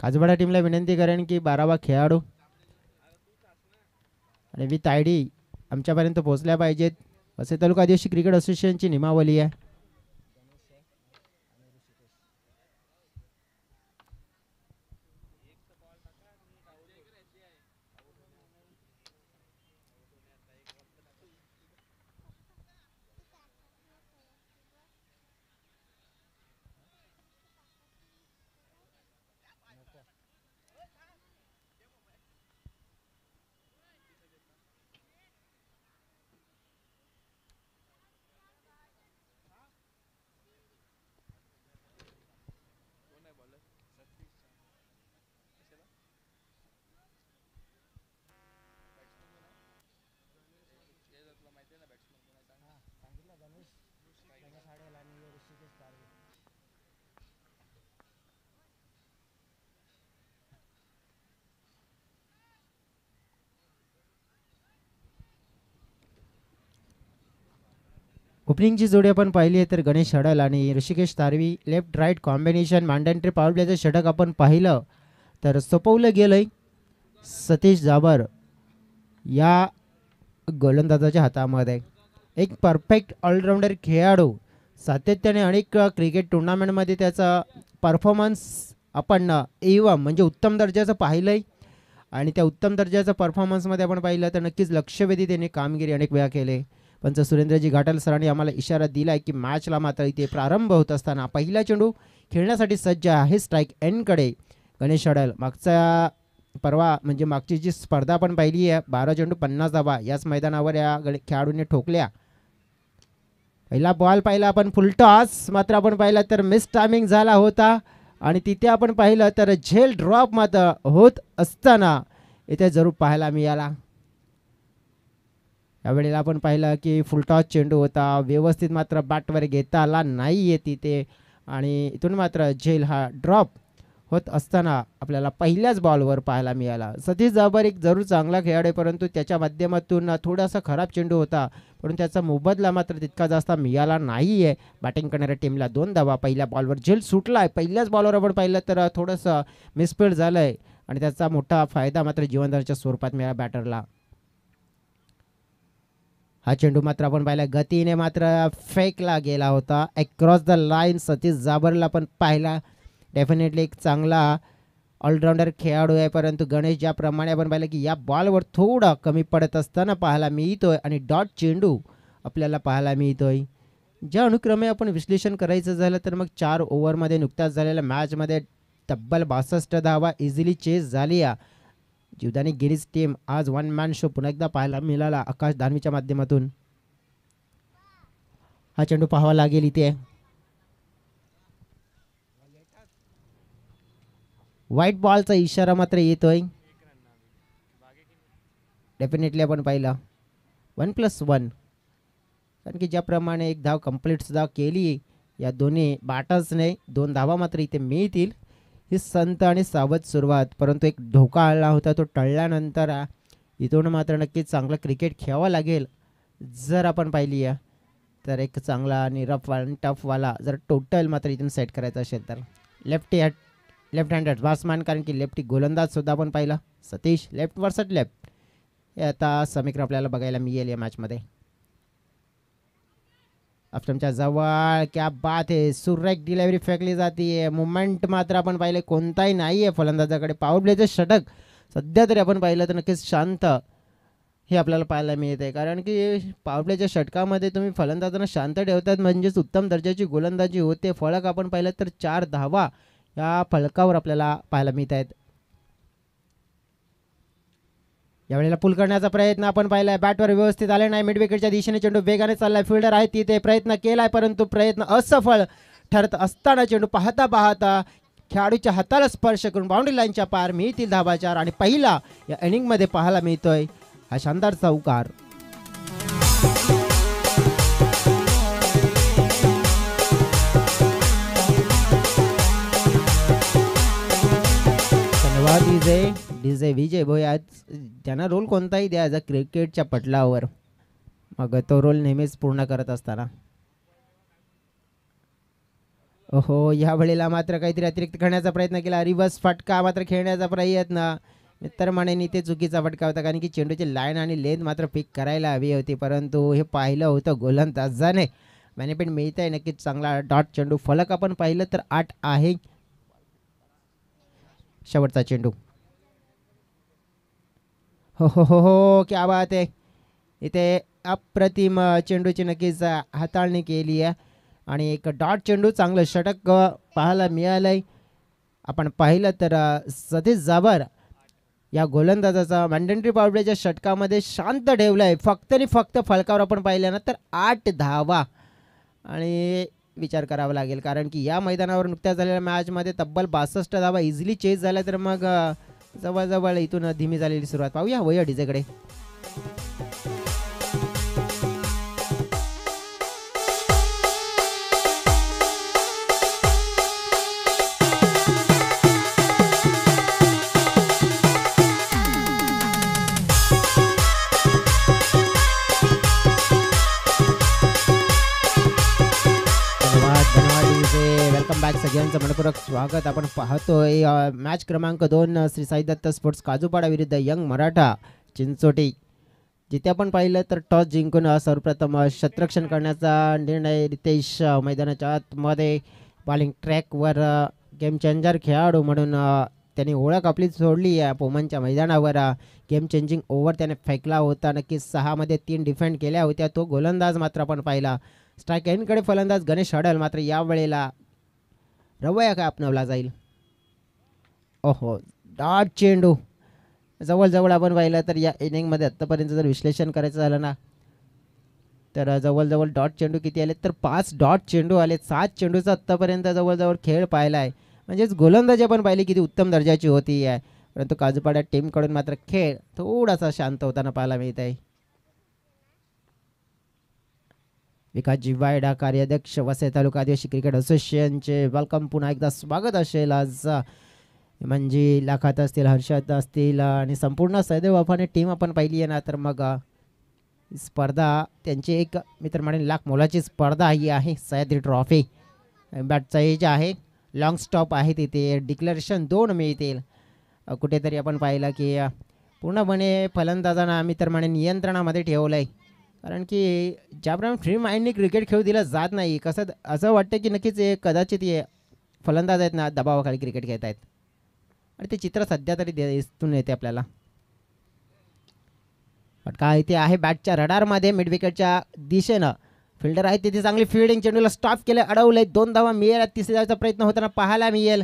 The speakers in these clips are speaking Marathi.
काजवाडा टीमला विनंती करेन की 12वा खेळाडू आणि विथ आय डी आमच्यापर्यंत पोहोचल्या पाहिजेत. असे तालुका आदिवासी क्रिकेट असोसिएशनची नियमावली आहे. ओपनिंगची जोडी आपण पाहिली आहे तर गणेश हडल आणि Rishikesh Tarvi left right combination मांडंट्री पॉवर प्लेचं षटक आपण पाहिलं तर सोपवलं गेलंय सतीश जाबर या गोलंदाजाच्या हातामध्ये. एक परफेक्ट ऑलराऊंडर खेळाडू, सातत्याने अनेक क्रिकेट टुर्नामेंटमध्ये त्याचा परफॉर्मन्स आपण एवम म्हणजे उत्तम दर्जाचं पाहिलंय आणि त्या उत्तम दर्जाच्या परफॉर्मन्समध्ये आपण पाहिलं तर नक्कीच लक्षवेधी त्याने कामगिरी अनेक वेळा केले. पंच सुरेंद्रजी घाटल सरांनी आम्हाला इशारा दिला आहे की मॅचला मात्र इथे प्रारंभ होत असताना पहिला चेंडू खेळण्यासाठी सज्ज आहे. स्ट्राईक एंडकडे गणेश हडल. मागचा परवा म्हणजे मागची जी स्पर्धा आपण पाहिली आहे 12 चेंडू 50 धावा याच मैदानावर या खेळाडूने ठोकल्या. पहिला बॉल पाहिला आपण फुल टॉस, मात्र आपण पाहिला तर मिस टायमिंग झाला होता आणि तिथे आपण पाहिलं तर झेल ड्रॉप मात्र होत असताना इथे जरूर पाहायला मिळाला. यावेळेला आपण पाहिलं की फुलटॉस चेंडू होता, व्यवस्थित मात्र बॅटवर घेता आला नाही आहे तिथे आणि इथून मात्र झेल हा ड्रॉप होत असताना आपल्याला पहिल्याच बॉलवर पाहायला मिळाला. सतीश जाबर एक जरूर चांगला खेळाडू आहे, परंतु त्याच्या माध्यमातून थोडासा खराब चेंडू होता, परंतु त्याचा मोबदला मात्र तितका जास्त मिळाला नाही आहे. बॅटिंग करणाऱ्या टीमला 2 धावा. पहिल्या बॉलवर झेल सुटला आहे. पहिल्याच बॉलवर आपण पाहिलं तर थोडंसं मिसफील्ड झालं आहे आणि त्याचा मोठा फायदा मात्र जीवनदानाच्या स्वरूपात मिळाला बॅटरला. हा चेंडू मात्र आपण पाहिला गतीने मात्र फेकला गेला होता अक्रॉस द लाईन. सतीश जाबरला पण पाहिला डेफिनेटली एक चांगला ऑलराऊंडर खेळाडू आहे, परंतु गणेश ज्याप्रमाणे आपण पाहिलं की या बॉलवर थोडा कमी पडत असताना पाहायला मिळतोय आणि डॉट चेंडू आपल्याला पाहायला मिळतोय. ज्या अनुक्रमे आपण विश्लेषण करायचं झालं तर मग 4 ओव्हरमध्ये नुकत्याच झालेल्या मॅचमध्ये तब्बल 62 धावा इझिली चेस झाली. जीवदानी गिरीज टीम आज 1 मॅन शो पुन्हा एकदा पाहायला मिळाला आकाश दानवीच्या माध्यमातून. हा चेंडू पाहावा लागेल इथे. व्हाईट बॉलचा इशारा मात्र येतोय. डेफिनेटली आपण पाहिला 1+1, कारण की ज्याप्रमाणे एक धाव कंप्लीट सुद्धा केली या दोन्ही बॅटर्सने 2 धावा मात्र इथे मिळतील. ही संत आणि सावध सुरुवात, परंतु एक धोका आला होता तो टळल्यानंतर इथून मात्र नक्कीच चांगलं क्रिकेट खेळावं लागेल. जर आपण पाहिली तर एक चांगला आणि रफवाला टफवाला जर टोटल मात्र इथून सेट करायचं असेल तर लेफ्ट हँडेड बॅट्समॅन, कारण की लेफ्टी गोलंदाज सुद्धा आपण पाहिला सतीश लेफ्ट वर्सेस लेफ्ट हे आता समीकरण आपल्याला बघायला मिळेल या मॅचमध्ये. ऑप्शनच्या जवळ क्या बात आहे, सुरेख डिलिव्हरी फेकली जाते. मुवमेंट मात्र आपण पाहिलं कोणताही नाही आहे फलंदाजाकडे. पॉवर प्लेचं षटक सध्या तरी आपण पाहिलं तर नक्कीच शांत हे आपल्याला पाहायला मिळत आहे, कारण की पॉवर प्लेच्या षटकामध्ये तुम्ही फलंदाजांना शांत ठेवतात म्हणजेच उत्तम दर्जाची गोलंदाजी होते. फलक आपण पाहिलं तर 4 धावा या फलकावर आपल्याला पाहायला मिळत आहेत. यावेळेला पुल करण्याचा प्रयत्न आपण पाहिलाय, बॅटवर व्यवस्थित आले नाही. मिड विकेटच्या दिशेने चेंडू वेगाने चाललाय. फिल्डर आहे तिथे प्रयत्न केलाय, परंतु प्रयत्न असफळ ठरत असताना चेंडू पाहता पाहता खेळाडूच्या हाताला स्पर्श करून बाउंड्री लाईनच्या पार मिळतील धावा 4 आणि पहिला या इनिंगमध्ये पाहायला मिळतोय हा शानदार चौकार. धन्यवाद डीजे विजय भोय. आज त्यांना रोल कोणताही द्यायचा क्रिकेटच्या पटलावर, मग तो रोल नेहमीच पूर्ण करत असताना ओहो, या वेळेला मात्र काहीतरी अतिरिक्त करण्याचा प्रयत्न केला. रिव्हर्स फटका मात्र खेळण्याचा प्रयत्न. मित्र म्हणेन इथे चुकीचा फटका होता, कारण की चेंडूची लाईन आणि लेंथ मात्र पिक करायला हवी होती, परंतु हे पाहिलं होतं गोलंदाजाने. बेनिफिट मिळत आहे नक्कीच, चांगला डॉट चेंडू. फलक आपण पाहिलं तर 8 आहे. शेवटचा चेंडू. हो हो हो हो, क्या बात आहे. इथे अप्रतिम चेंडूची नक्कीच हाताळणी केली आहे आणि एक डॉट चेंडू, चांगलं षटक पाहायला मिळालंय. आपण पाहिलं तर सतीश जाबर या गोलंदाजाचा मॅन्डेटरी पावडरच्या षटकामध्ये शांत ठेवलाय. फक्त आणि फक्त फलकावर आपण पाहिलं ना तर 8 धावा. आणि विचार करावा लागेल, कारण की या मैदानावर नुकत्याच झालेल्या मॅचमध्ये तब्बल 62 धावा इझिली चेस झाल्या. तर मग जवळजवळ इथून धीमी झालेली सुरुवात. पाहूया वया डीजेकडे. वेलकम बॅक, सगळ्यांचं मनपूर्वक स्वागत. आपण पाहतोय मॅच क्रमांक 2 श्री साई दत्त स्पोर्ट्स काजूपाडा विरुद्ध यंग मराठा चिंचोटी. जिथे आपण पाहिलं तर टॉस जिंकून सर्वप्रथम क्षेत्ररक्षण करण्याचा निर्णय रितेश मैदानाच्या आतमध्ये बॉलिंग ट्रॅकवर गेम चेंजर खेळाडू म्हणून त्यांनी ओळख आपली सोडली आहे. पोमनच्या मैदानावर गेम चेंजिंग ओव्हर त्याने फेकला होता. नक्कीच 6 मध्ये 3 डिफेंड केल्या होत्या. तो गोलंदाज मात्र आपण पाहिला. स्ट्राईक एंडकडे फलंदाज गणेश हडल. मात्र यावेळेला रवैया काय अपनावला जाईल. ओहो, डॉट चेंडू. जवळजवळ आपण पाहिलं तर या इनिंगमध्ये आत्तापर्यंत जर विश्लेषण करायचं झालं ना तर जवळजवळ डॉट चेंडू किती आले तर 5 डॉट चेंडू आले. 7 चेंडूचा आत्तापर्यंत जवळजवळ खेळ पाहिला आहे. म्हणजेच गोलंदाजी आपण पाहिली किती उत्तम दर्जाची होती आहे. परंतु काजूपाडा टीमकडून मात्र खेळ थोडासा शांत होताना पाहायला मिळत आहे. विकासजी वायडा, कार्याध्यक्ष वसई तालुका आदिवासी क्रिकेट असोसिएशनचे वेलकम, पुन्हा एकदा स्वागत असेल. आज म्हणजे लाखात असतील, हर्षद असतील आणि संपूर्ण सहदेव वाफाने टीम आपण पाहिली आहे ना तर मग स्पर्धा त्यांची एक मित्र म्हणेन लाख मोलाची स्पर्धा ही आहे. सह्याद्री ट्रॉफी बॅटचा एज आहे, लॉंग स्टॉप आहे, तिथे डिक्लेरेशन 2 मिळतील. कुठेतरी आपण पाहिलं की पूर्णपणे फलंदाजांना मित्र म्हणेन नियंत्रणामध्ये ठेवलं आहे, कारण की ज्याप्रमाणे फ्री माइंडने क्रिकेट खेळू दिला जात नाही. कसं असं वाटतं की नक्कीच कदाचित हे फलंदाज आहेत ना दबावाखाली क्रिकेट खेळत आहेत आणि ते चित्र सध्या तरी दिसून येते आपल्याला. फटका इथे आहे बॅटच्या रडारमध्ये, मिड विकेटच्या दिशेनं. फिल्डर आहे तिथे चांगली फील्डिंग, चेंडूला स्टॉप केलं, अडवलंय. 2 धावा मिळेल. 3ऱ्या धावाचा प्रयत्न होताना पाहायला मिळेल.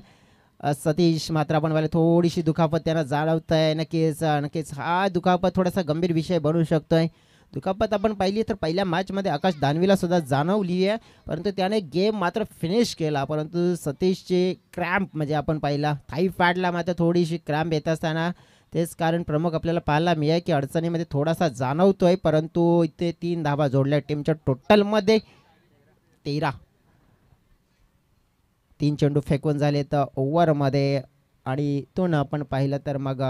सतीश मात्र आपण पाहिलं थोडीशी दुखापत त्यांना जाणवत आहे. नक्कीच हा दुखापत थोडासा गंभीर विषय बनू शकतोय. दुखापत आपण पाहिली तर पहिल्या मॅचमध्ये आकाश दानवीला सुद्धा जाणवली आहे, परंतु त्याने गेम मात्र फिनिश केला. परंतु सतीशचे क्रॅम्प म्हणजे आपण पाहिला थाई फॅटला मात्र थोडीशी क्रॅम्प येत असताना तेच कारण प्रमुख आपल्याला पाहायला मिळाले की अडचणीमध्ये थोडासा जाणवतोय. परंतु इथे 3 धावा जोडल्या टीमच्या टोटलमध्ये 13. 3 चेंडू फेकून झाले तर ओव्हरमध्ये. आणि तो ना आपण पाहिलं तर मग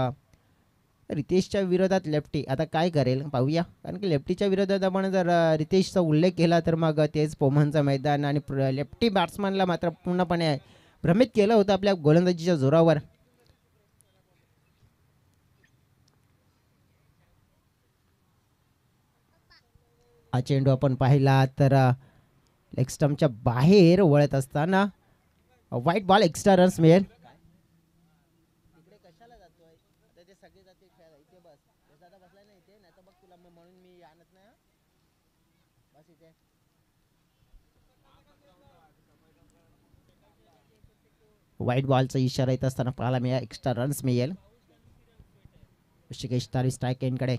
रितेशच्या विरोधात लेफ्टी आता काय करेल पाहूया, कारण की लेफ्टीच्या विरोधात आपण जर रितेशचा उल्लेख केला तर मग तेच पोमनचं मैदान आणि लेफ्टी बॅट्समॅनला मात्र पूर्णपणे भ्रमित केलं होतं आपल्या गोलंदाजीच्या जोरावर. हा चेंडू आपण पाहिला तर लेग स्टंपच्या बाहेर वळत असताना व्हाईट बॉल, एक्स्ट्रा रन्स मिळेल. व्हाईट बॉलचा इशारा येत असताना पाहायला मिळेल, एक्स्ट्रा रन्स मिळेल. ऋषिकेश तारी स्ट्राईक एंडकडे.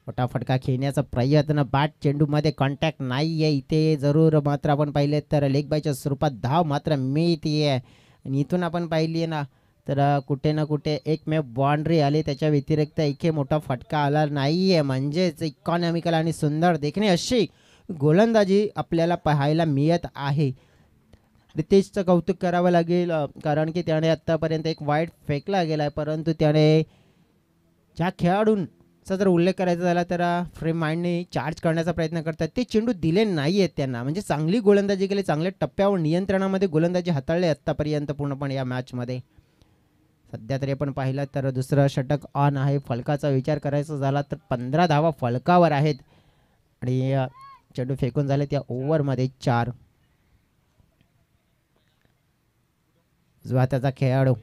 मोठा फटका खेळण्याचा प्रयत्न, बॅट चेंडूमध्ये कॉन्टॅक्ट नाही आहे इथे. जरूर मात्र आपण पाहिले तर लेग बायच्या स्वरूपात धाव मात्र मिळते आहे. आणि इथून आपण पाहिली आहे ना तर कुठे ना कुठे एकमेव बाउंड्री आली, त्याच्या व्यतिरिक्त इथे मोठा फटका आला नाही आहे. म्हणजेच इकॉनॉमिकल आणि सुंदर देखणे अशी गोलंदाजी आपल्याला पाहायला मिळत आहे. रितेशचं कौतुक करावं लागेल, कारण की त्याने आत्तापर्यंत एक वाईट फेकला गेला आहे, परंतु त्याने ज्या खेळाडून चा जर उल्लेख करायचा झाला तर फ्रेम माइंडने चार्ज करण्याचा प्रयत्न करतात, ते चेंडू दिले नाही आहेत त्यांना. म्हणजे चांगली गोलंदाजी केली, चांगल्या टप्प्यावर नियंत्रणामध्ये गोलंदाजी हाताळली आत्तापर्यंत पूर्णपणे या मॅचमध्ये. सध्या तरी आपण पाहिलं तर दुसरं षटक ऑन आहे. फलकाचा विचार करायचा झाला तर 15 धावा फलकावर आहेत आणि चेंडू फेकून झाले त्या ओव्हरमध्ये 4. जो त्याचा खेळाडू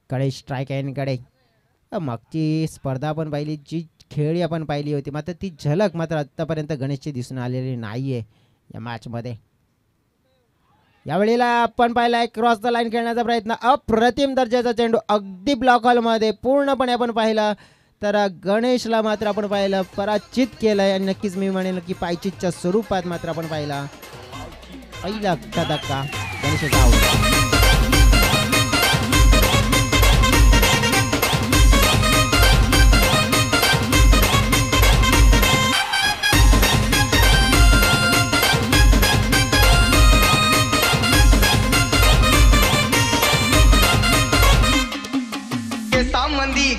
कडे स्ट्राईक एंडकडे. मागची स्पर्धा आपण पाहिली, जी खेळी आपण पाहिली होती, मात्र ती झलक मात्र आत्तापर्यंत गणेशची दिसून आलेली नाही आहे या मॅचमध्ये. यावेळेला आपण पाहिला आहे क्रॉस द लाईन खेळण्याचा प्रयत्न, अप्रतिम दर्जाचा चेंडू अगदी ब्लॉक हॉलमध्ये पूर्णपणे आपण पाहिलं तर गणेशला मात्र आपण पाहिलं पराजित केलंय. आणि नक्कीच मी म्हणेन की पायचीच्या स्वरूपात मात्र आपण पाहिला पहिला धक्का गणेशचा आउट.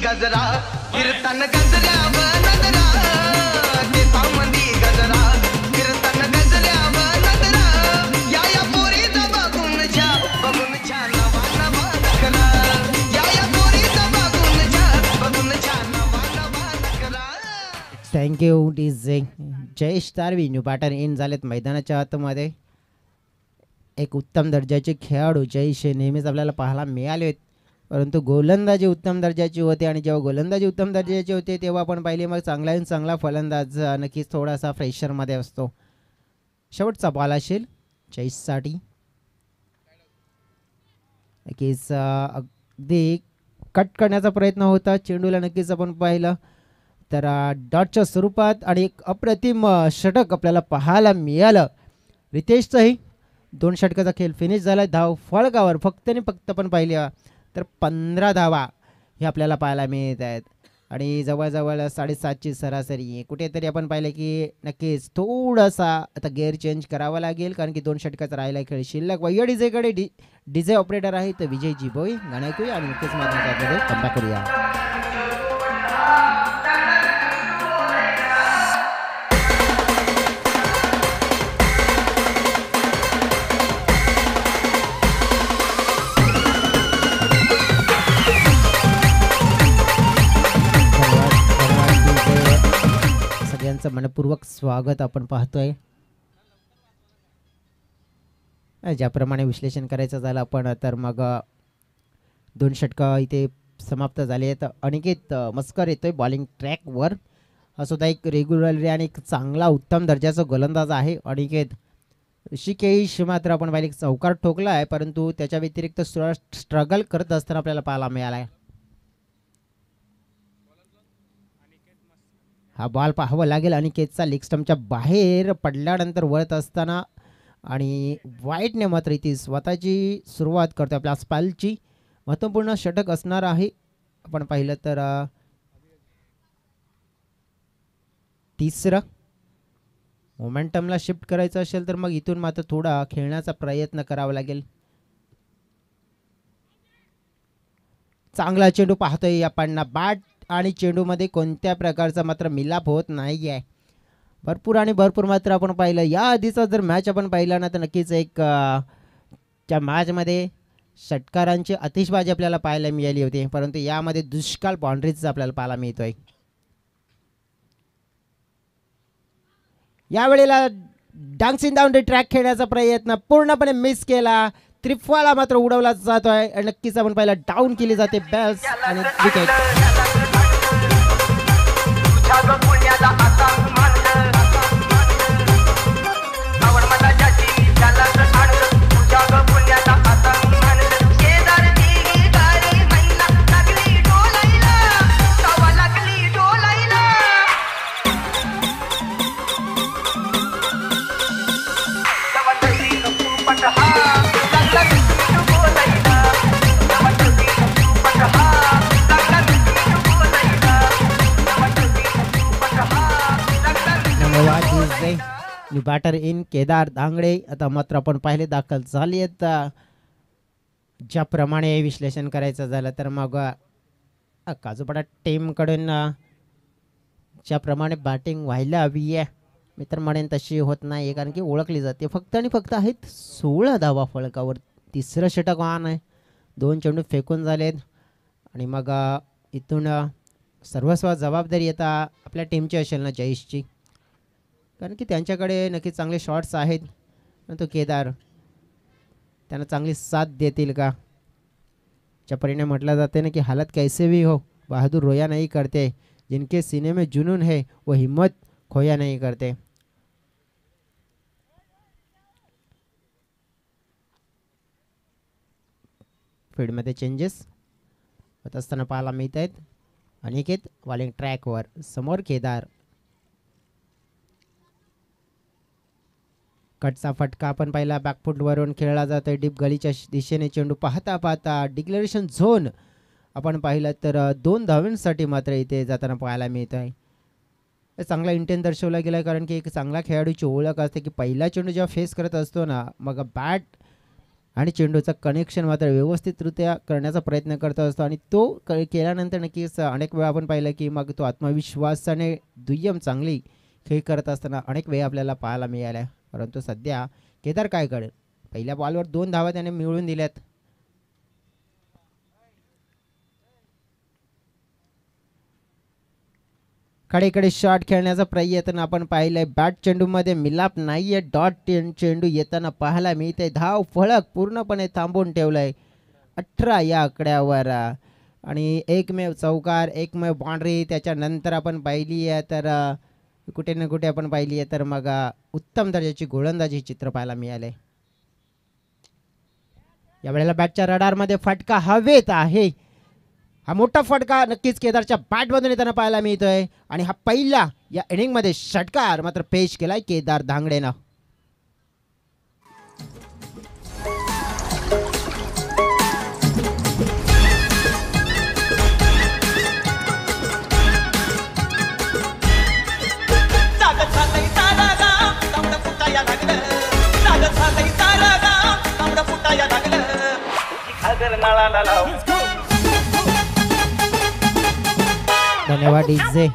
गजरा कीर्तन गजऱ्यावर नजरा, ते सामंदी गजरा कीर्तन गजऱ्यावर नजरा, या पोरीचा बघून छा नवा नवा नखरा, या पोरीचा बघून छा नवा नवा नखरा. Thank you DJ. Jayesh Tarvi new batter in झालेत मैदानाच्या आतमध्ये. एक उत्तम दर्जाचे खेळाडू जयेश नेहमीच आपल्याला पाहायला मिळाले आहेत, परंतु गोलंदाजी उत्तम दर्जाची होते. आणि जेव्हा गोलंदाजी उत्तम दर्जाची होते तेव्हा आपण पाहिले मग चांगला फलंदाज नक्कीच थोडासा फ्रेशरमध्ये असतो. शेवटचा बॉल असेल जयेशसाठी. नक्कीच अगदी कट करण्याचा प्रयत्न होता चेंडूला, नक्कीच आपण पाहिलं तर डॉटच्या स्वरूपात आणि एक अप्रतिम षटक आपल्याला पाहायला मिळालं. रितेशचंही 2 षटकाचा खेळ फिनिश झाला. धाव फलकावर फक्त आणि फक्त आपण पाहिली तर 15 धावा हे आपल्याला पाहायला मिळत आहेत आणि जवळजवळ 7.5ची सरासरी. कुठेतरी आपण पाहिलं की नक्कीच थोडासा आता गेअर चेंज करावा लागेल, कारण की 2 षटकाचा राहिला खेळ शिल्लक. वैया डीजेकडे डीजे ऑपरेटर आहे तर विजय जीभोई गाणं ऐकूया आणि नक्कीच माझ्या कमबॅक करूया. मनपूर्वक स्वागत आपण पाहतोय. ज्याप्रमाणे विश्लेषण करायचं झालं आपण तर मग 2 षटकं इथे समाप्त झाले आहेत. अनिकेत मस्कर येतोय बॉलिंग ट्रॅकवर. हा सुद्धा एक रेग्युलर आणि एक चांगला उत्तम दर्जाचा गोलंदाज आहे अनिकेत. ऋषिकेश मात्र आपण पाहिलं चौकार ठोकला आहे, परंतु त्याच्या व्यतिरिक्त स्ट्रगल करत असताना आपल्याला पाहायला मिळाला आहे. हा बॉल पाहावा लागेल अनिकेतचा, लेग स्टंपच्या बाहेर पडल्यानंतर वळत असताना. आणि वाईटने मात्र इथे स्वतःची सुरुवात करतो आपल्या स्पेलची. महत्त्वपूर्ण षटक असणार आहे. आपण पाहिलं तर तिसरं मोमेंटमला शिफ्ट करायचं असेल तर मग इथून मात्र थोडा खेळण्याचा प्रयत्न करावा लागेल. चांगला चेंडू पाहतोय आपण. बॅट आणि चेंडूमध्ये कोणत्या प्रकारचा मात्र मिलाप होत नाही आहे. भरपूर मात्र आपण पाहिलं या आधीचा जर मॅच आपण पाहिला ना तर नक्कीच एक त्या मॅचमध्ये षटकारांची आतिषबाजी आपल्याला पाहायला मिळाली होती, परंतु यामध्ये दुष्काळ बाउंड्रीज आपल्याला पाहायला मिळतोय. यावेळेला डान्सिंग डाऊन द ट्रॅक खेळण्याचा प्रयत्न पूर्णपणे मिस केला. त्रिफळा मात्र उडवला जातोय आणि नक्कीच आपण पाहिलं डाऊन केली जाते बॅल्स आणि wicket. Batter in Kedar Dangade आता मात्र आपण पाहिले दाखल झाले आहेत. ज्याप्रमाणे विश्लेषण करायचं झालं तर मग काजूपाडा टीमकडून ज्याप्रमाणे बॅटिंग व्हायला हवी आहे मी तर म्हणेन तशी होत नाही कारण की ओळखली जाते. फक्त आणि फक्त आहेत 16 धावा फलकावर. तिसरं षटक ऑन आहे. 2 चेंडू फेकून झालेत आणि मग इथून सर्वस्व जबाबदारी आता आपल्या टीमची असेल ना जयेशची, कारण की त्यांच्याकडे नक्की चांगले शॉट्स आहेत. परंतु केदार त्यांना चांगली साथ देतील का? च्या परिणाम म्हटलं जाते ना की हालत कैसे भी हो बहादूर रोया नहीं करते, जिनके सीने में जुनून है वो हिम्मत खोया नहीं करते. फील्डमध्ये चेंजेस होत असताना पाहायला मिळत आहेत. अनिकेत बॉलिंग ट्रॅकवर, समोर केदार. कटचा फटका आपण पाहिला बॅकफुटवरून खेळला जातोय डीप गलीच्या दिशेने. चेंडू पाहता पाहता डिक्लेरेशन झोन आपण पाहिलं तर 2 धावांसाठी मात्र इथे जाताना पाहायला मिळत आहे. चांगला इंटेंट दर्शवला गेला कारण की एक चांगला खेळाडूची ओळख असते की पहिला चेंडू जेव्हा फेस करत असतो ना मग बॅट आणि चेंडूचं कनेक्शन मात्र व्यवस्थितरित्या करण्याचा प्रयत्न करत असतो आणि तो केल्यानंतर नक्कीच अनेक वेळा आपण पाहिलं की मग तो आत्मविश्वासाने दुय्यम चांगली खेळ करत असताना अनेक वेळा आपल्याला पाहायला मिळाल्या. परंतु सध्या केदार काय करेल? पहिल्या बॉलवर 2 धावा त्याने मिळवून दिल्यात. कडेकडे शॉट खेळण्याचा प्रयत्न आपण पाहिलाय. बॅट चेंडूमध्ये मिलाप नाहीये. डॉट चेंडू येताना पाहायला मिळते. धाव फलक पूर्णपणे थांबवून ठेवलाय 18 या आकड्यावर आणि एकमेव चौकार, एकमेव बाउंड्री त्याच्यानंतर आपण पाहिली आहे तर कुठे ना कुठे आपण पाहिली आहे तर मग उत्तम दर्जाची गोलंदाजी चित्र पाहायला मिळाले. यावेळेला बॅटच्या रडारमध्ये फटका हवेत आहे. हा मोठा फटका नक्कीच केदारच्या बॅटमधून येताना पाहायला मिळतोय आणि हा पहिला या इनिंगमध्ये षटकार मात्र पेश केलाय केदार धांगडेनं. धन्यवाद डीजे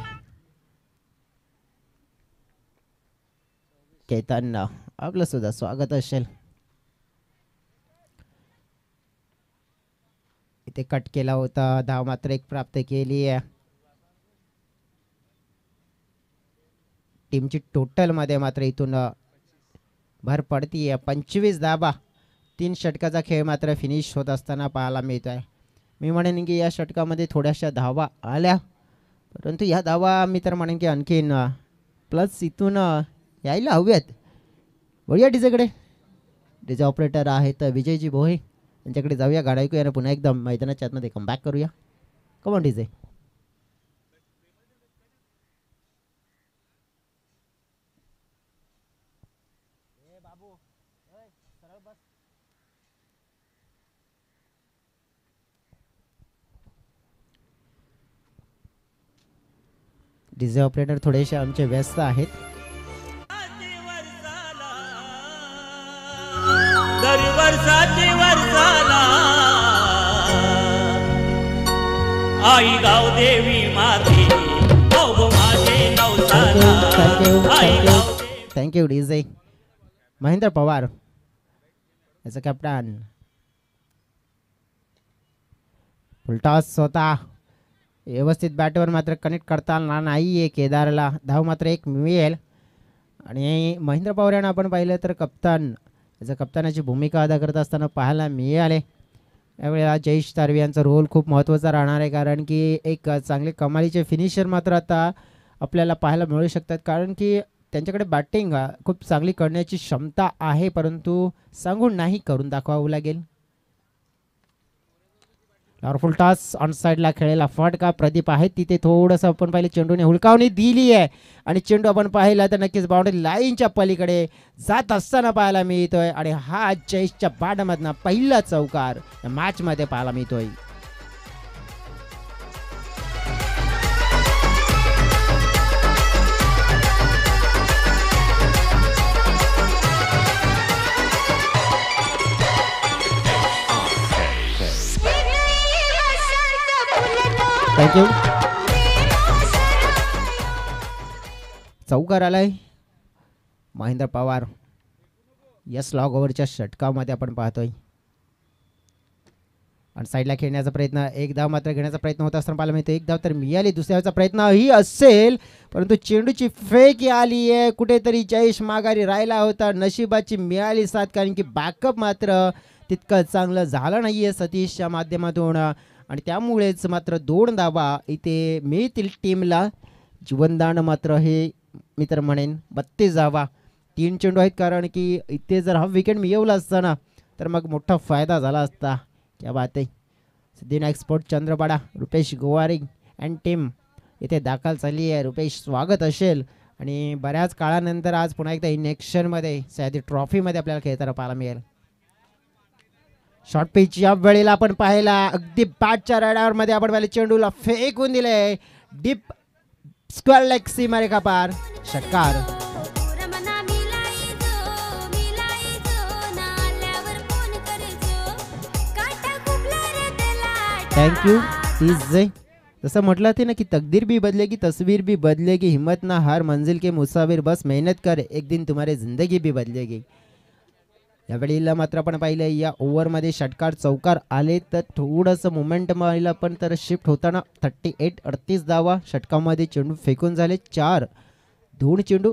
केतन, आपलं सुद्धा स्वागत असेल. इथे कट केला होता. धाव मात्र 1 प्राप्त केली आहे. टीमची टोटल मध्ये मात्र इथून भर पडतीये. 25 धावा. 3 षटकाचा खेळ मात्र फिनिश होत असताना पाहायला मिळत आहे. मी म्हणेन की या षटकामध्ये थोड्याशा धावा आल्या परंतु या धावा मी तर म्हणेन की आणखीन प्लस इथून यायला हव्यात. बघूया डीजेकडे. डीजे ऑपरेटर आहेत विजयजी भोये, त्यांच्याकडे जाऊया. गाणं ऐकूया आणि पुन्हा एकदा मैदानाच्या आतमध्ये कमबॅक करूया. Come on DJ. डीजे ऑपरेटर थोडेसे आमचे व्यस्त आहेत. आई गाव देवी माते माझे थँक्यू डीजे. महेंद्र पवार याचा कॅप्टन. फुलटॉस होता. व्यवस्थित बॅटवर मात्र कनेक्ट करता आला नाहीये केदारला. धाव मात्र 1 मिळेल आणि महेंद्र पवार यांना आपण पाहिलं तर कप्तान याचा कप्तानाची भूमिका अदा करत असताना पाहायला मिळाले. यावेळेला जयेश तारवी यांचा रोल खूप महत्त्वाचा राहणार आहे कारण की एक चांगले कमालीचे फिनिशर मात्र आता आपल्याला पाहायला मिळू शकतात कारण की त्यांच्याकडे बॅटिंग खूप चांगली करण्याची क्षमता आहे परंतु सांगून नाही करून दाखवावं लागेल. फुल टॉस ऑन साईडला खेळलेला फटका. प्रदीप आहेत तिथे. थोडंसं आपण पाहिलं चेंडूने हुलकावणी दिली आहे आणि चेंडू आपण पाहिला तर नक्कीच बाउंड्री लाईनच्या पलीकडे जात असताना पाहायला मिळतोय आणि हा जयेशच्या बॅटमधनं पहिला चौकार या मॅचमध्ये पाहायला मिळतोय. थँक्यू. चौकार आलाय महेंद्र पवार या स्लॉग ओव्हरच्या षटकामध्ये आपण पाहतोय. आणि साईडला खेळण्याचा प्रयत्न, एक धाव मात्र घेण्याचा प्रयत्न होत असताना पाहायला मिळतो. एक धाव तर मिळाली, दुसऱ्याचा प्रयत्न ही असेल परंतु चेंडूची फेक आली आहे. कुठेतरी जयेश माघारी राहिला होता, नशिबाची मिळाली साथ, कारण की बॅकअप मात्र तितकं चांगलं झालं नाहीये सतीशच्या माध्यमातून. आणि त्यामुळेच मात्र 2 धावा इथे मिळतील टीमला. जीवनदान मात्र हे मी तर म्हणेन 32 धावा, 3 चेंडू आहेत, कारण की इथे जर हा विकेट मिळवला असताना तर मग मोठा फायदा झाला असता. क्या बात आहे. Siddhivinayak export Chandrapada Rupesh Gowari and team इथे दाखल झाली आहे. रुपेश स्वागत असेल आणि बऱ्याच काळानंतर आज पुन्हा एकदा इन ॲक्शनमध्ये सह्याद्री ट्रॉफीमध्ये आपल्याला खेळताना पाहायला मिळेल. शॉर्ट पिच या वेळेला आपण पाहिला, अगदी बॅटच्या रडारमध्ये आपण पाहिले, चेंडूला फेकून दिले डीप स्क्वेअर लेग सीमारेखा पार, षटकार. थँक्यू. जसं म्हटलं ते ना की तकदीर भी बदलेगी तस्वीर भी बदलेगी, हिम्मत ना हार मंजिल के मुसाफिर, बस मेहनत कर एक दिन तुम्हारी जिंदगी भी बदलेगी. यावेळेला मात्र आपण पाहिलं या ओव्हरमध्ये षटकार चौकार आले तर थोडंसं मोमेंट पाहिलं पण तर शिफ्ट होताना 38 धावा षटकामध्ये चेंडू फेकून झाले 4. 2 चेंडू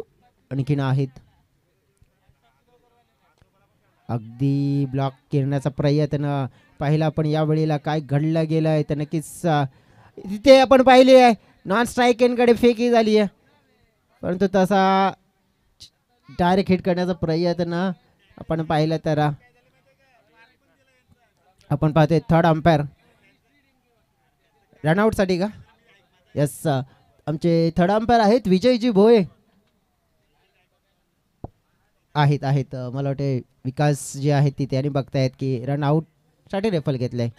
आणखीन आहेत. अगदी ब्लॉक करण्याचा प्रयत्न पाहिला पण यावेळेला काय घडलं गेलं आहे तर नक्कीच तिथे आपण पाहिले आहे नॉन स्ट्रायकेनकडे फेकी झाली आहे, परंतु तसा डायरेक्ट हिट करण्याचा प्रयत्न आपण पाहिलं तर आपण पाहतोय थर्ड अंपायर रनआउटसाठी का. यस, आमचे थर्ड अंपायर आहेत विजयजी भोये आहेत मला वाटते विकास जे आहेत ती त्यांनी बघतायत की रनआउट साठी रेफल घेतलंय.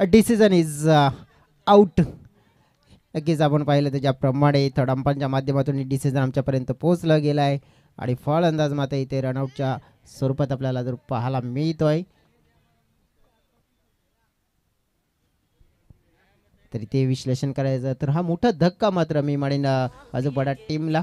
Decision is out. नक्कीच आपण पाहिलं त्याच्याप्रमाणे थर्ड अंपायरच्या माध्यमातून डिसिजन आमच्यापर्यंत पोहोचला गेला आहे आणि फळ अंदाज मात्र इथे रनआउटच्या स्वरूपात आपल्याला जर पाहायला मिळतोय तरी ते विश्लेषण करायचं तर हा मोठा धक्का मात्र मी म्हणेन आजूबाजूला टीमला.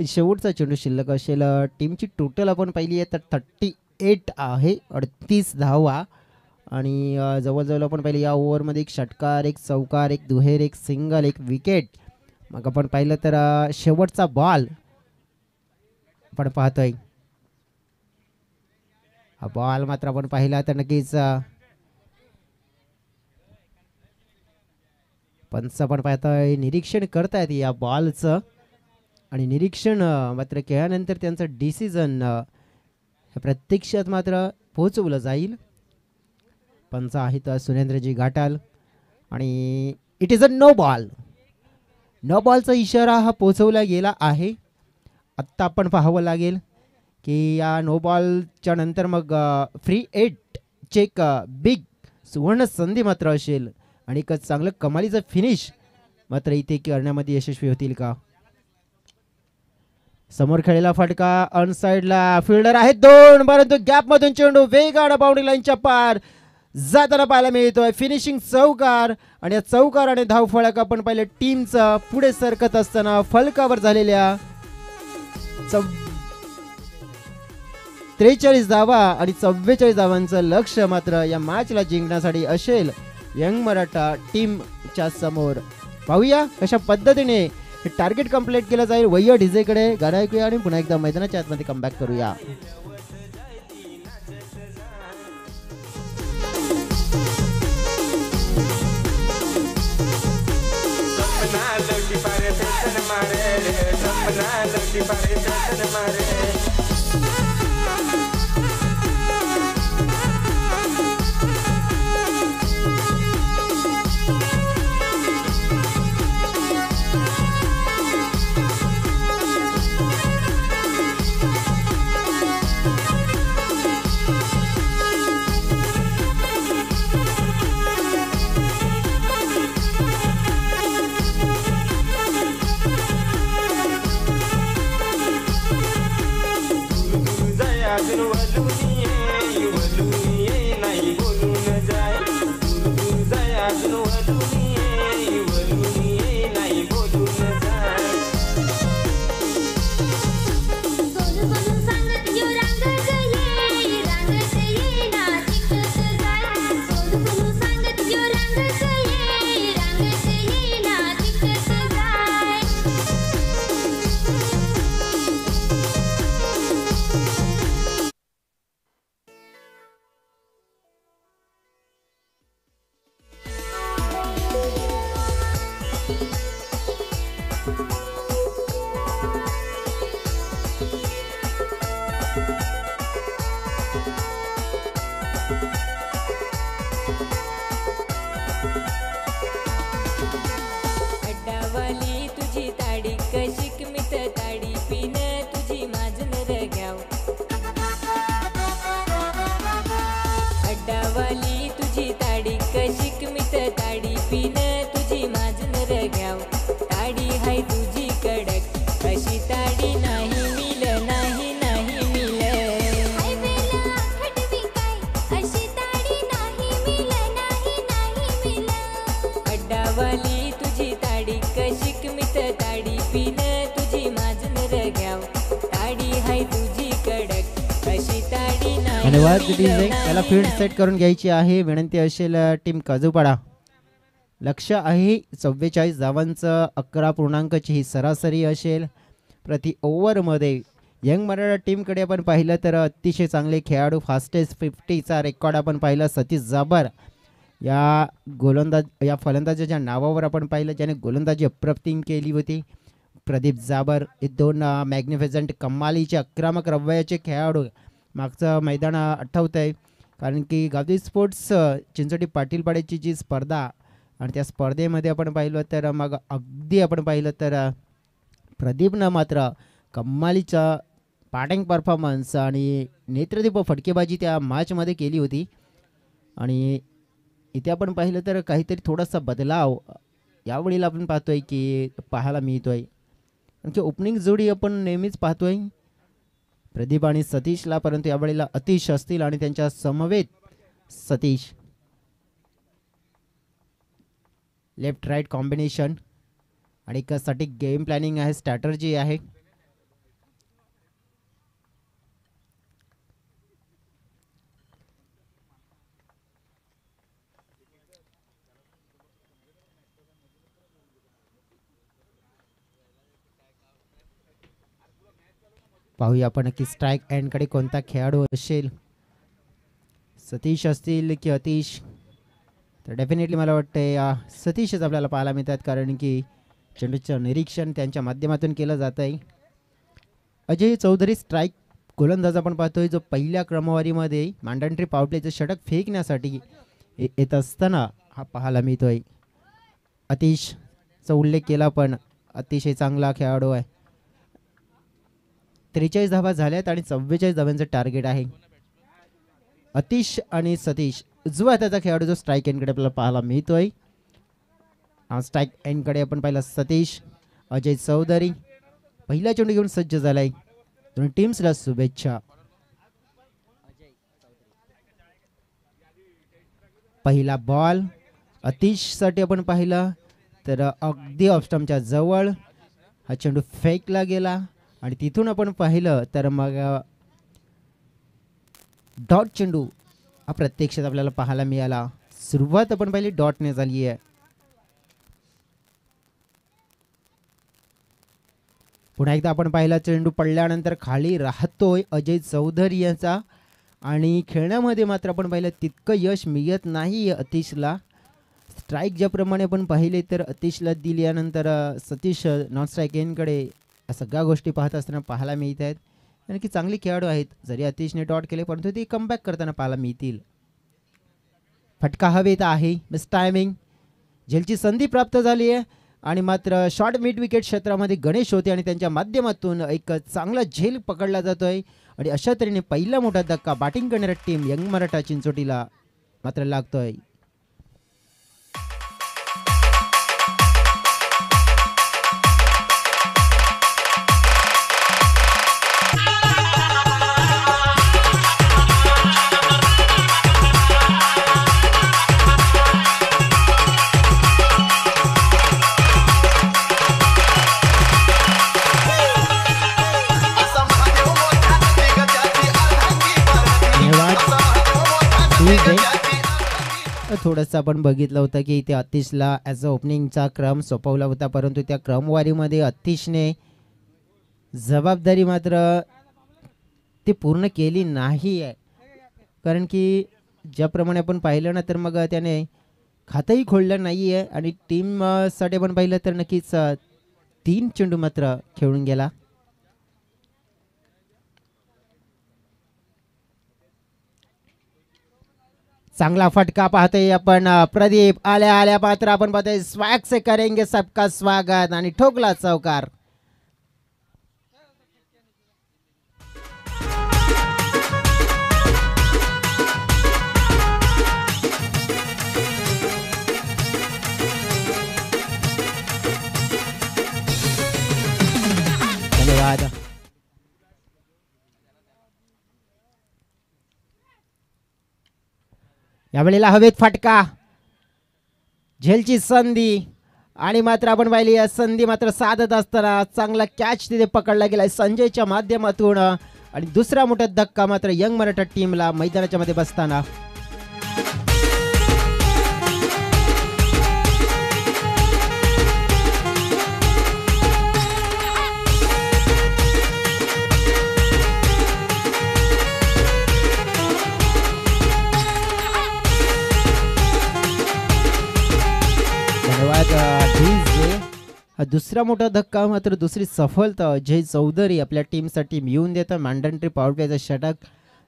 शेवटचा चेंडू शिल्लक असेल. टीमची टोटल आपण पाहिली आहे तर 38 आहे, 38 धावा आणि जवळजवळ आपण पाहिलं या ओव्हरमध्ये एक षटकार, एक चौकार, एक दुहेर, एक सिंगल, एक विकेट. मग आपण पाहिलं तर शेवटचा बॉल आपण पाहतोय, हा बॉल मात्र आपण पाहिला तर नक्कीच पंच आपण पाहतोय निरीक्षण करतायत या बॉलचं आणि निरीक्षण मात्र केल्यानंतर त्यांचं डिसिजन प्रत्यक्षात मात्र पोहोचवलं जाईल. पंच आहेत सुरेंद्रजी घाटाल आणि it is a no ball. No बॉलचा इशारा हा पोहोचवला गेला आहे. आत्ता आपण पाहावं लागेल की या नो बॉलच्या नंतर मग फ्री एट चेक बिग सुवर्ण संधी मात्र असेल आणि एक चांगलं कमालीचं फिनिश मात्र इथे करण्यामध्ये यशस्वी होतील का. समोर खेळलेला फटका अनसाइडला फिल्डर आहेत दोन, परंतु गॅप मधून चेंडू वेगानं बाउंड्री लाईनच्या पार जाताना पाहायला मिळतोय. फिनिशिंग चौकार आणि या चौकार आणि धावफलक आपण पाहिले टीमचं पुढे सरकत असताना फलकावर झालेल्या 43 धावा आणि 44 धावांचं लक्ष मात्र या मॅचला जिंकण्यासाठी असेल यंग मराठा टीमच्या समोर. पाहूया कशा पद्धतीने हे टार्गेट कंप्लीट केलं जाईल. वैय डीजेकडे गाणं ऐकूया आणि पुन्हा एकदा मैदानाच्या आतमध्ये कमबॅक करूया. धन्यवाद डीजे. त्याला फील्ड सेट करून घ्यायची आहे. विनंती असेल टीम काजूपाडा. लक्ष आहे 44 धावांचं 11 ही सरासरी असेल प्रति ओव्हरमध्ये. यंग मराठा टीमकडे आपण पाहिलं तर अतिशय चांगले खेळाडू, फास्टेस्ट 50चा रेकॉर्ड आपण पाहिलं सतीश जाबर या फलंदाजाच्या नावावर आपण पाहिलं ज्याने गोलंदाजी अप्रतिम केली होती. प्रदीप जाबर हे दोन मॅग्निफिसंट कमालीचे आक्रमक रवैयाचे खेळाडू. मागचं मैदान आठवतं आहे कारण की गावठी स्पोर्ट्स चिंचोटी पाटीलपाड्याची जी स्पर्धा आणि त्या स्पर्धेमध्ये आपण पाहिलं तर मग अगदी आपण पाहिलं तर प्रदीपनं मात्र कमालीचा बॅटिंग परफॉर्मन्स आणि नेत्रदीप फटकेबाजी त्या मॅचमध्ये केली होती. आणि इथे आपण पाहिलं तर काहीतरी थोडासा बदलाव यावेळेला आपण पाहतोय की पाहायला मिळतोय. कारण की ओपनिंग जोडी आपण नेहमीच पाहतोय प्रदीप आणि सतीशला, परंतु यावेळेला अतिश असतील आणि त्यांच्या समवेत सतीश. लेफ्ट राईट कॉम्बिनेशन आणि कशासाठी गेम प्लॅनिंग आहे, स्ट्रॅटर्जी आहे. पाहूया आपण की स्ट्राईक एंडकडे कोणता खेळाडू असेल, सतीश असतील की अतिश. तर डेफिनेटली मला वाटतं सतीशच आपल्याला पाहायला मिळतात कारण की चेंडूचं निरीक्षण त्यांच्या माध्यमातून केलं जात आहे. अजय चौधरी स्ट्राईक गोलंदाज आपण पाहतोय जो पहिल्या क्रमवारीमध्ये मॅन्डेटरी पॉवर प्लेचं षटक फेकण्यासाठी येत असताना हा पाहायला मिळतोय. अतिशचा उल्लेख केला पण अतिशय चांगला खेळाडू आहे. 43 धावा झाल्यात आणि 44 धावांचं टार्गेट आहे. अतिश आणि सतीश उजव्या हाताचा खेळाडू जो स्ट्राईक एंडकडे आपल्याला पाहायला मिळतोय. स्ट्राईक एंडकडे आपण पाहिलं सतीश, अजय चौधरी पहिला चेंडू घेऊन सज्ज झालाय. दोन्ही टीम्सला शुभेच्छा. पहिला बॉल अतिशसाठी आपण पाहिला तर अगदी ऑफस्टम्पच्या जवळ हा चेंडू फेकला गेला आणि तिथून आपण पाहिलं तर मग डॉट चेंडू हा प्रत्यक्षात आपल्याला पाहायला मिळाला. सुरुवात आपण पाहिली डॉटने झाली आहे. पुन्हा एकदा आपण पाहिला चेंडू पडल्यानंतर खाली राहतोय अजय चौधरी यांचा आणि खेळण्यामध्ये मात्र आपण पाहिलं तितकं यश मिळत नाही अतिशला. स्ट्राईक ज्याप्रमाणे आपण पाहिले तर अतिशला दिल्यानंतर सतीश नॉन स्ट्राईक एनकडे सगळ्या गोष्टी पाहत असताना पाहायला मिळत आहेत. कारण की चांगले खेळाडू आहेत. जरी अतिशने डॉट केले परंतु ते कमबॅक करताना पाहायला मिळतील. फटका हवेत आहे. Miss timing. झेलची संधी प्राप्त झाली आहे आणि मात्र शॉर्ट मिड विकेट क्षेत्रामध्ये गणेश होते आणि त्यांच्या माध्यमातून एक चांगला झेल पकडला जातोय आणि अशा तऱ्हेने पहिला मोठा धक्का बॅटिंग करणाऱ्या टीम यंग मराठा चिंचोटीला मात्र लागतोय. थोडंसं आपण बघितलं होतं की इथे अतिशला ॲज अ ओपनिंगचा क्रम सोपवला होता परंतु त्या क्रमवारीमध्ये अतिशने जबाबदारी मात्र ती पूर्ण केली नाही आहे. कारण की ज्याप्रमाणे आपण पाहिलं ना तर मग त्याने खातंही खोललं नाही आहे आणि टीमसाठी आपण पाहिलं तर नक्कीच 3 चेंडू मात्र खेळून गेला. चांगला फटका पाहतोय आपण. प्रदीप आल्या आल्या पात्र आपण पाहतोय स्वॅग से करेंगे सबका स्वागत आणि ठोकला चौकार. धन्यवाद. यावेळेला हवेत फटका. झेलची संधी आणि मात्र आपण पाहिली या संधी मात्र साधत असताना चांगला कॅच तिथे पकडला गेलाय संजयच्या माध्यमातून आणि दुसरा मोठा धक्का मात्र यंग मराठा टीमला मैदानाच्या मध्ये बसताना. दुसरा मोठा धक्का मात्र दुसरी सफलता अजय चौधरी आपल्या टीमसाठी मिळवून देतात. मॅन्डेटरी पॉवर प्लेचा षटक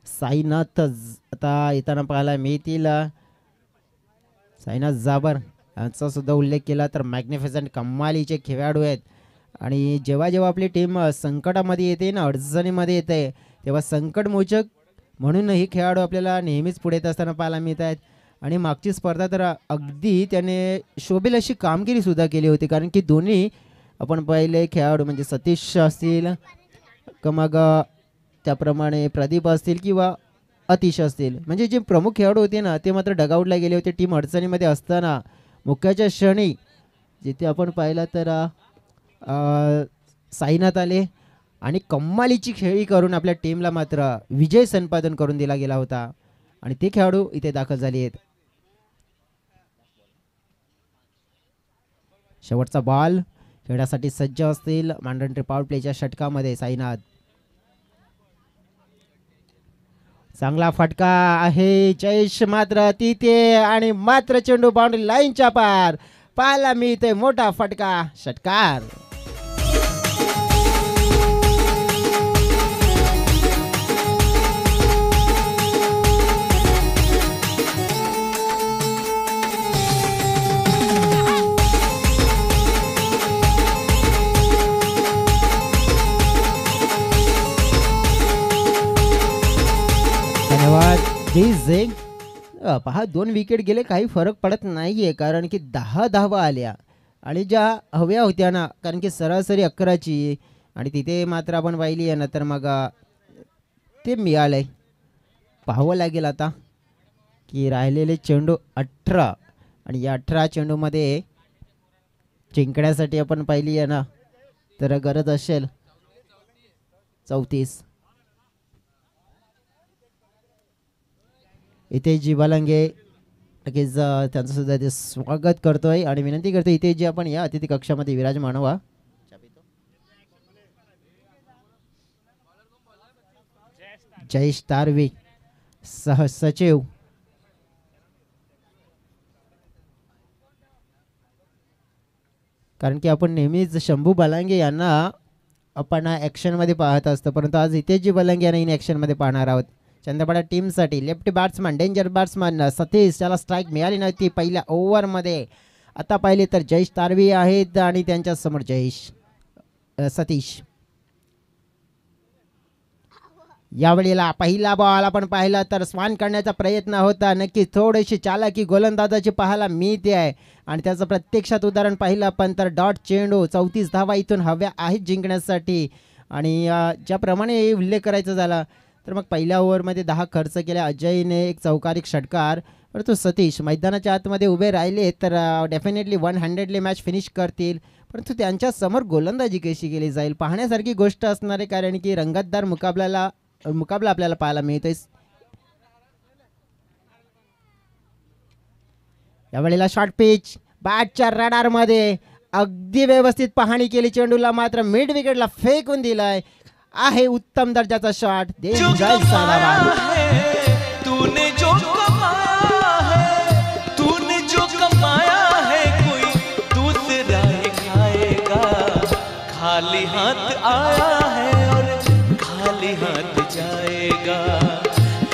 साईनाथ आता येताना पाहायला मिळतील. साईनाथ जाबर यांचा सुद्धा उल्लेख केला तर मॅग्निफिसंट कमालीचे खेळाडू आहेत आणि जेव्हा जेव्हा आपली टीम संकटामध्ये येते ना अडचणीमध्ये येते तेव्हा संकटमोचक म्हणून हे खेळाडू आपल्याला नेहमीच पुढे येत असताना पाहायला मिळत आहेत. आणि मागची स्पर्धा तर अगदी त्याने शोभेल अशी कामगिरी सुद्धा केली होती कारण की दोन्ही आपण पहिले खेळाडू म्हणजे सतीश असतील का मग त्याप्रमाणे प्रदीप असतील किंवा अतिश असतील म्हणजे जे प्रमुख खेळाडू होते ना ते मात्र डगआउटला गेले होते. टीम अडचणीमध्ये असताना मुख्याच्या क्षणी जिथे आपण पाहिलं तर साईनाथ आले आणि कम्मालीची खेळी करून आपल्या टीमला मात्र विजय संपादन करून दिला गेला होता आणि ते खेळाडू इथे दाखल झाले आहेत. शेवटचा बॉल खेळण्यासाठी सज्ज असतील मॅन्डेटरी पॉवर प्लेच्या षटकामध्ये साईनाथ. चांगला फटका आहे. जयेश मात्र तिथे आणि मात्र चेंडू बाउंड्री लाईनच्या पार पाहायला मिळते मोठा फटका षटकार. पहा 2 विकेट गेले काही फरक पडत नाहीये कारण की 10 धावा आल्या आणि ज्या हव्या होत्या ना कारण की सरासरी 11ची आणि तिथे मात्र आपण पाहिली आहे ना तर मग ते मिळालंय. पाहावं लागेल आता की राहिलेले चेंडू 18 आणि या 18 चेंडूमध्ये जिंकण्यासाठी आपण पाहिली आहे ना तर गरज असेल 34. इथे जी बलंगे नक्कीच त्यांचं सुद्धा ते स्वागत करतोय आणि विनंती करतोय इथे जे आपण या अतिथी कक्षामध्ये विराजमान व्हा. जयेश तारवी सहसचिव कारण की आपण नेहमीच शंभू बलांगे यांना आपण ॲक्शनमध्ये पाहत असतो परंतु आज इथे जी बलांगे यांना इन ॲक्शनमध्ये पाहणार आहोत. चंद्रपाडा टीमसाठी left batsman danger batsman Satish त्याला स्ट्राईक मिळाली नव्हती पहिल्या ओव्हरमध्ये. आता पाहिले तर जयेश तारवी आहेत आणि त्यांच्या समोर सतीश. यावेळेला पहिला बॉल आपण पाहिला तर स्वान करण्याचा प्रयत्न होता. नक्की थोडीशी चालाकी गोलंदाजाची पाहायला मिळते आहे आणि त्याचं प्रत्यक्षात उदाहरण पाहिलं आपण तर डॉट चेंडू 34 धावा इथून हव्या आहेत जिंकण्यासाठी. आणि ज्याप्रमाणे उल्लेख करायचा झाला तर मग पहिल्या ओव्हरमध्ये 10 खर्च केल्या अजयने एक चौकारी षटकार परंतु सतीश मैदानाच्या आतमध्ये उभे राहिले तर डेफिनेटली 100 मॅच फिनिश करतील परंतु त्यांच्या समोर गोलंदाजी कशी केली जाईल पाहण्यासारखी गोष्ट असणार आहे कारण की रंगतदार मुकाबला आपल्याला पाहायला मिळतोय. यावेळेला शॉर्ट पिच बॅटच्या रडारमध्ये अगदी व्यवस्थित पाहणी केली चेंडूला मात्र मिड विकेटला फेकून दिलाय. आहे उत्तम दर्जाचा शॉट. तूने जो कमाया है कोई दूसरा ही खाएगा. खाली हाथ आया है और खाली हाथ जाएगा.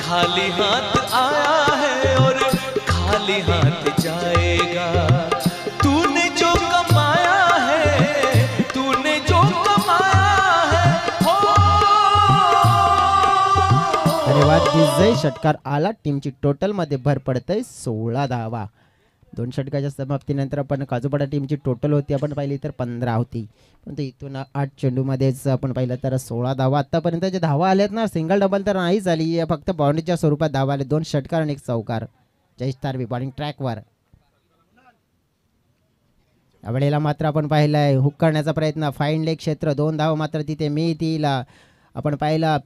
खाली हाथ आया है और खाली हाथ जाएगा. तूने जो कमाया है तूने जो कमाया है हो. धन्यवाद. विजय षटकार आला. टीमची टोटल मध्ये भर पडतंय 16 धावा. 2 षटकाच्या समाप्तीनंतर आपण काजूपाडा टीमची टोटल होती आपण पाहिली तर 15 होती परंतु इथून 8 चेंडूमध्येच आपण पाहिलं तर 16 धावा. आतापर्यंत जे धावा आल्यात ना सिंगल डबल तर नाही झाली फक्त बाउंड्रीच्या स्वरूपात धावा आले. 2 षटकार आणि 1 चौकार. जयेश तारवी बॉलिंग ट्रॅकवर. यावेळेला मात्र आपण पाहिलंय हुक करण्याचा प्रयत्न फाईन लेग क्षेत्र 2 धावा मात्र तिथे मिळतील. आपण पाहिला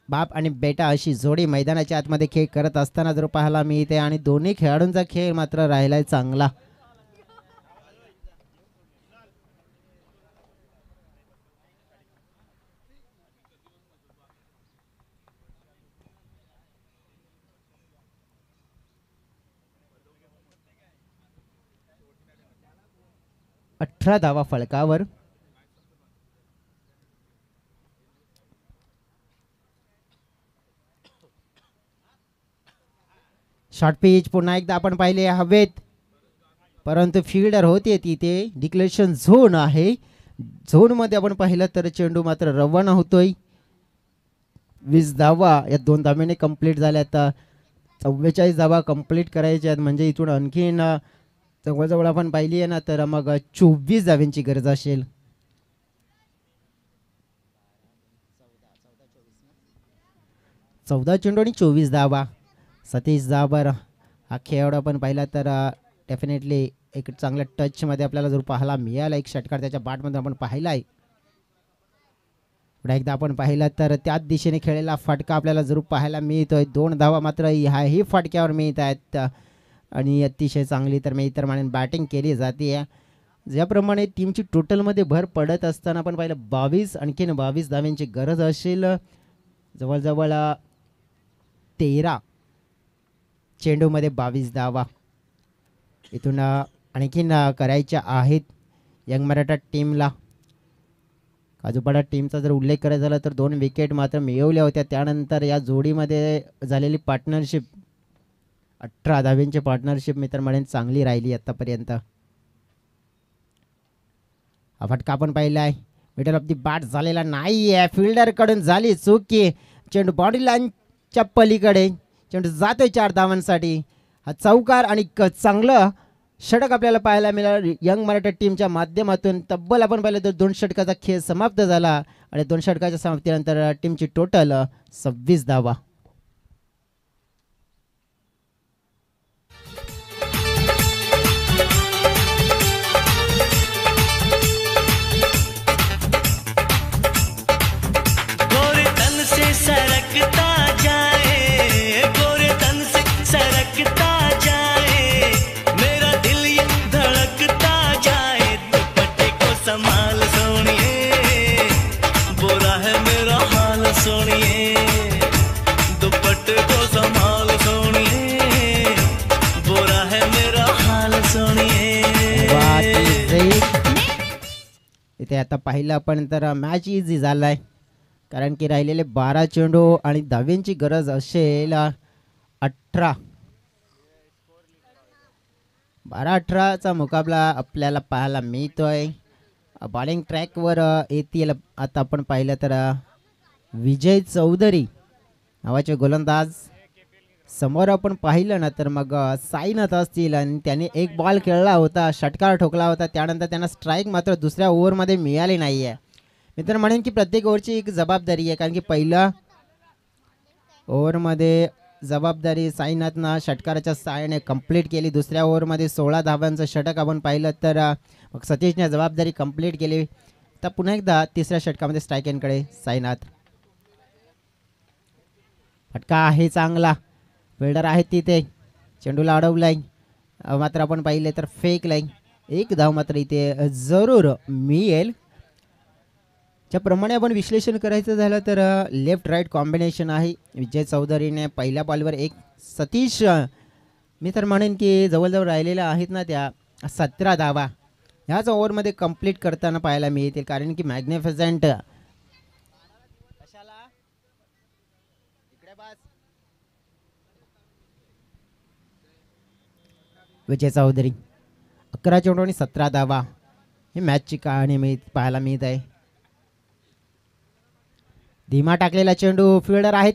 बाप आणि बेटा अशी जोडी मैदानाच्या आतमध्ये खेळ करत असताना जर पाहायला मिळते आणि दोन्ही खेळाडूंचा खेळ मात्र राहिलाय चांगला. अठरा धावा फलकावर. शॉर्ट पिच पुन्हा एकदा आपण पाहिले हवेत परंतु फिल्डर होते तिथे. डिक्लेरेशन झोन आहे. झोनमध्ये आपण पाहिलं तर चेंडू मात्र रवाना होतोय. 20 धावा या 2 धाव्याने कंप्लीट झाल्या. आता 44 धावा कंप्लीट करायच्या आहेत म्हणजे इथून आणखीन जवळजवळ आपण पाहिली आहे ना तर मग 24 धाव्यांची गरज असेल. 14 चेंडू आणि 24 धावा. सतीश जाबर हा खेळाडू आपण पाहिला तर डेफिनेटली एक चांगल्या टचमध्ये आपल्याला जर पाहायला मिळाला. एक षटकार त्याच्या बॅटमध्ये आपण पाहिला आहे. पुन्हा एकदा आपण पाहिलं तर त्याच दिशेने खेळलेला फटका आपल्याला जरूर पाहायला मिळतोय. 2 धावा मात्र ह्याही फटक्यावर मिळत आहेत आणि अतिशय चांगली तर मी इतर म्हणून बॅटिंग केली जाते. ज्याप्रमाणे टीमची टोटलमध्ये भर पडत असताना आपण पाहिलं 22 आणखीन 22 धाव्यांची गरज असेल. जवळजवळ 13 चेंडूमध्ये 22 धावा इथून आणखीन करायच्या आहेत यंग मराठा टीमला. काजूपाडा टीमचा जर उल्लेख करायचा झाला तर 2 विकेट मात्र मिळवल्या होत्या. त्यानंतर या जोडीमध्ये झालेली पार्टनरशिप 18 धाव्यांची पार्टनरशिप मित्र म्हणून चांगली राहिली आतापर्यंत. हा फटका आपण पाहिला आहे मिडल ऑफ दी बॅट झालेला नाही आहे. फिल्डर कडून झाली चुकी. चेंडू बाउंड्री लाईनच्या पलीकडे चेंडू जातोय 4 धावांसाठी. हा चौकार आणि चांगलं षटक आपल्याला पाहायला मिळालं यंग मराठा टीमच्या माध्यमातून. तब्बल आपण पाहिलं तर 2 षटकाचा खेळ समाप्त झाला आणि 2 षटकाच्या समाप्तीनंतर टीमची टोटल 26 धावा. गोरे तन से सरकता जाए, गोरे तन से सरकता जाए, मेरा दिल ये धड़कता जाए, दुपट्टे को संभाल सोनिए, बुरा है मेरा हाल सोनिए, दुपट्टे को संभाल सोनिए, बुरा है मेरा हाल सोनिए. इथे आता पाहिलं आपण तर मॅच इझी झालाय, कारण की राहिलेले 12 चेंडू आणि धाव्यांची गरज असेल 12-18चा मुकाबला आपल्याला पाहायला मिळतोय. बॉलिंग ट्रॅकवर येतील आता आपण पाहिलं तर विजय चौधरी नावाचे गोलंदाज. समोर आपण पाहिलं ना तर मग साईनाथ असतील आणि त्यांनी एक बॉल खेळला होता, षटकार ठोकला होता, त्यानंतर त्यांना स्ट्राईक मात्र दुसऱ्या ओव्हरमध्ये मिळाली नाही आहे. मी तर म्हणेन की प्रत्येक ओव्हरची एक जबाबदारी आहे, कारण की पहिल्या ओव्हरमध्ये जबाबदारी साईनाथनं षटकाराच्या सहाय्याने कंप्लीट केली. दुसऱ्या ओव्हरमध्ये 16 धावांचं षटक आपण पाहिलं तर मग सतीशने जबाबदारी कंप्लीट केली. तर पुन्हा एकदा तिसऱ्या षटकामध्ये स्ट्राईक एंडकडे साईनाथ. फटका आहे चांगला, फिल्डर आहेत तिथे, चेंडूला अडवलाय मात्र आपण पाहिले तर फेकलाय. एक धाव मात्र इथे जरूर मिळेल. ज्याप्रमाणे आपण विश्लेषण करायचं झालं तर लेफ्ट राईट कॉम्बिनेशन आहे. विजय चौधरीने पहिल्या बॉलवर एक, सतीश मी तर म्हणेन की जवळजवळ राहिलेल्या आहेत ना त्या 17 धावा ह्याच ओव्हरमध्ये कंप्लीट करताना पाहायला मिळतील, कारण की मॅग्निफिसंट विजय चौधरी 11 चेंडू आणि 17 धावा ही मॅचची कहाणी पाहायला मिळत आहे. धीमा टाकलेला चेंडू, फिल्डर आहे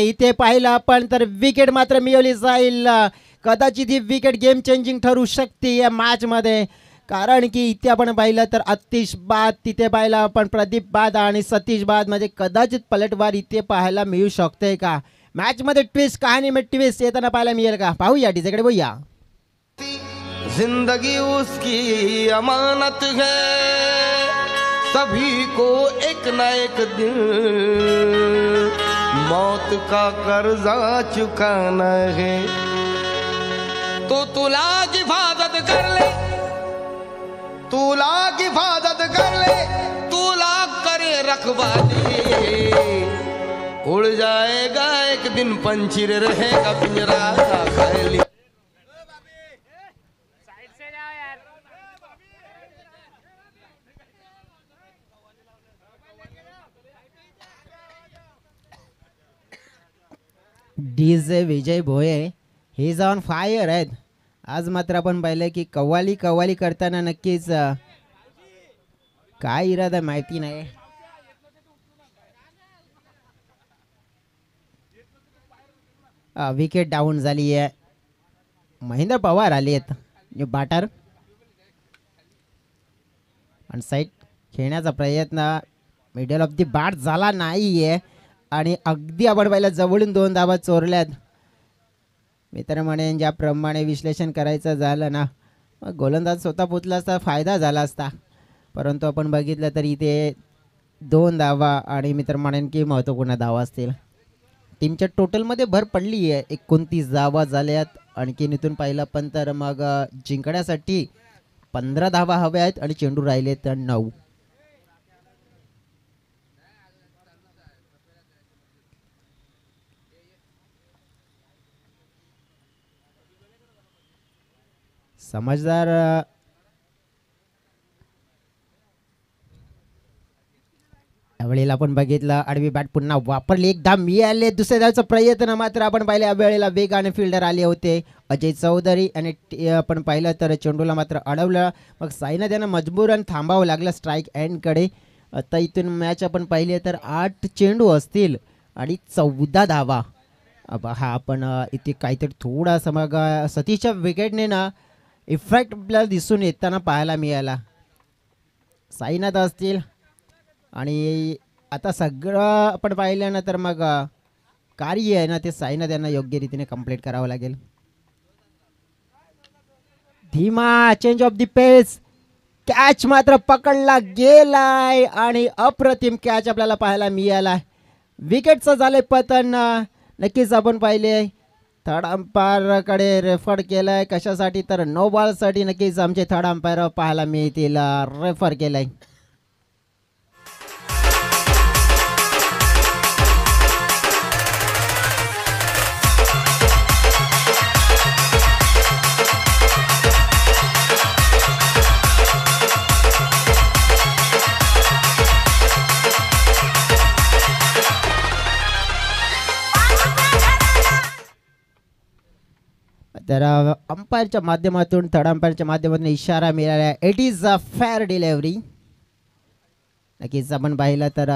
इथे पाहिलं आपण तर विकेट मात्र मिळवली जाईल. कदाचित ही विकेट गेम चेंजिंग ठरू शकते या मॅच मध्ये, कारण की इथे आपण पाहिलं तर आतिश बाद, तिथे पाहिलं आपण प्रदीप बाद आणि सतीश बाद, म्हणजे कदाचित पलटवार इथे पाहायला मिळू शकते का. मॅच मध्ये ट्विस्ट, कहाणी में ट्विस्ट येताना पाहायला मिळेल का, पाहूया डिसेकडे बोलूया. जिंदगी उसकी अमानत है, सभी को एक ना एक दिन मौत का कर्जा चुकाना है. तो तुला हिफाजत कर ले, तुला हिफाजत कर ले, तुला करे रखवाली, उड़ जाएगा एक दिन पंछी रहेगा पिंजरा खाली. डीजे विजय भोये हे ऑन फायर आहेत. आज मात्र आपण पाहिलं की कव्वाली करताना नक्कीच काय इरादा माहिती नाही. विकेट डाऊन झाली आहे. महेंद्र पवार आले आहेत बॅटर. अनसाईड खेळण्याचा प्रयत्न मिडल ऑफ दी बॅट झाला नाहीये आणि अगदी आपण पाहिलं जवळून 2 धावा चोरल्यात. मी तर म्हणेन ज्याप्रमाणे विश्लेषण करायचं झालं ना, मग गोलंदाज स्वतः पोचला असता फायदा झाला असता, परंतु आपण बघितलं तर इथे 2 धावा आणि मी तर म्हणेन की महत्त्वपूर्ण धावा असतील. टीमच्या टोटलमध्ये भर पडली आहे, 29 धावा झाल्यात. आणखीन इथून पाहिलं पण तर मग जिंकण्यासाठी 15 धावा हव्या आहेत आणि चेंडू राहिले तर 9. समजदार यावेळेला आपण बघितलं आडवी बॅट पुन्हा वापरली, एकदा मिळाले. दुसऱ्या धावचा प्रयत्न मात्र आपण पाहिलं यावेळेला वेगाने फिल्डर आले होते अजय चौधरी आणि आपण पाहिलं तर चेंडूला मात्र अडवलं. मग साईना त्यांना मजबूरन थांबावं लागलं स्ट्राईक एंडकडे. आता इथून मॅच आपण पाहिली तर 8 चेंडू असतील आणि 14 धावा. हा आपण इथे काहीतरी थोडासा मग सतीशच्या विकेटने ना इफेक्ट आपल्याला दिसून येताना पाहायला मिळाला. साईनाथ असतील आणि आता सगळं आपण पाहिलं ना तर मग कार्य आहे ना ते साईनाथ यांना योग्य रीतीने कंप्लीट करावं लागेल. धीमा change of the pace, catch मात्र पकडला गेलाय आणि अप्रतिम कॅच आपल्याला पाहायला मिळाला. विकेटचं झालंय पतन. नक्कीच आपण पाहिले थर्ड अंपायरकडे रेफर केलाय कशासाठी तर नो बॉलसाठी. नक्कीच आमचे थर्ड अंपायर पाहायला मिळतील रेफर केलाय. तर अंपायरच्या माध्यमातून थर्ड अंपायरच्या माध्यमातून इशारा मिळाला. It is a fair delivery. नक्कीच आपण पाहिलं तर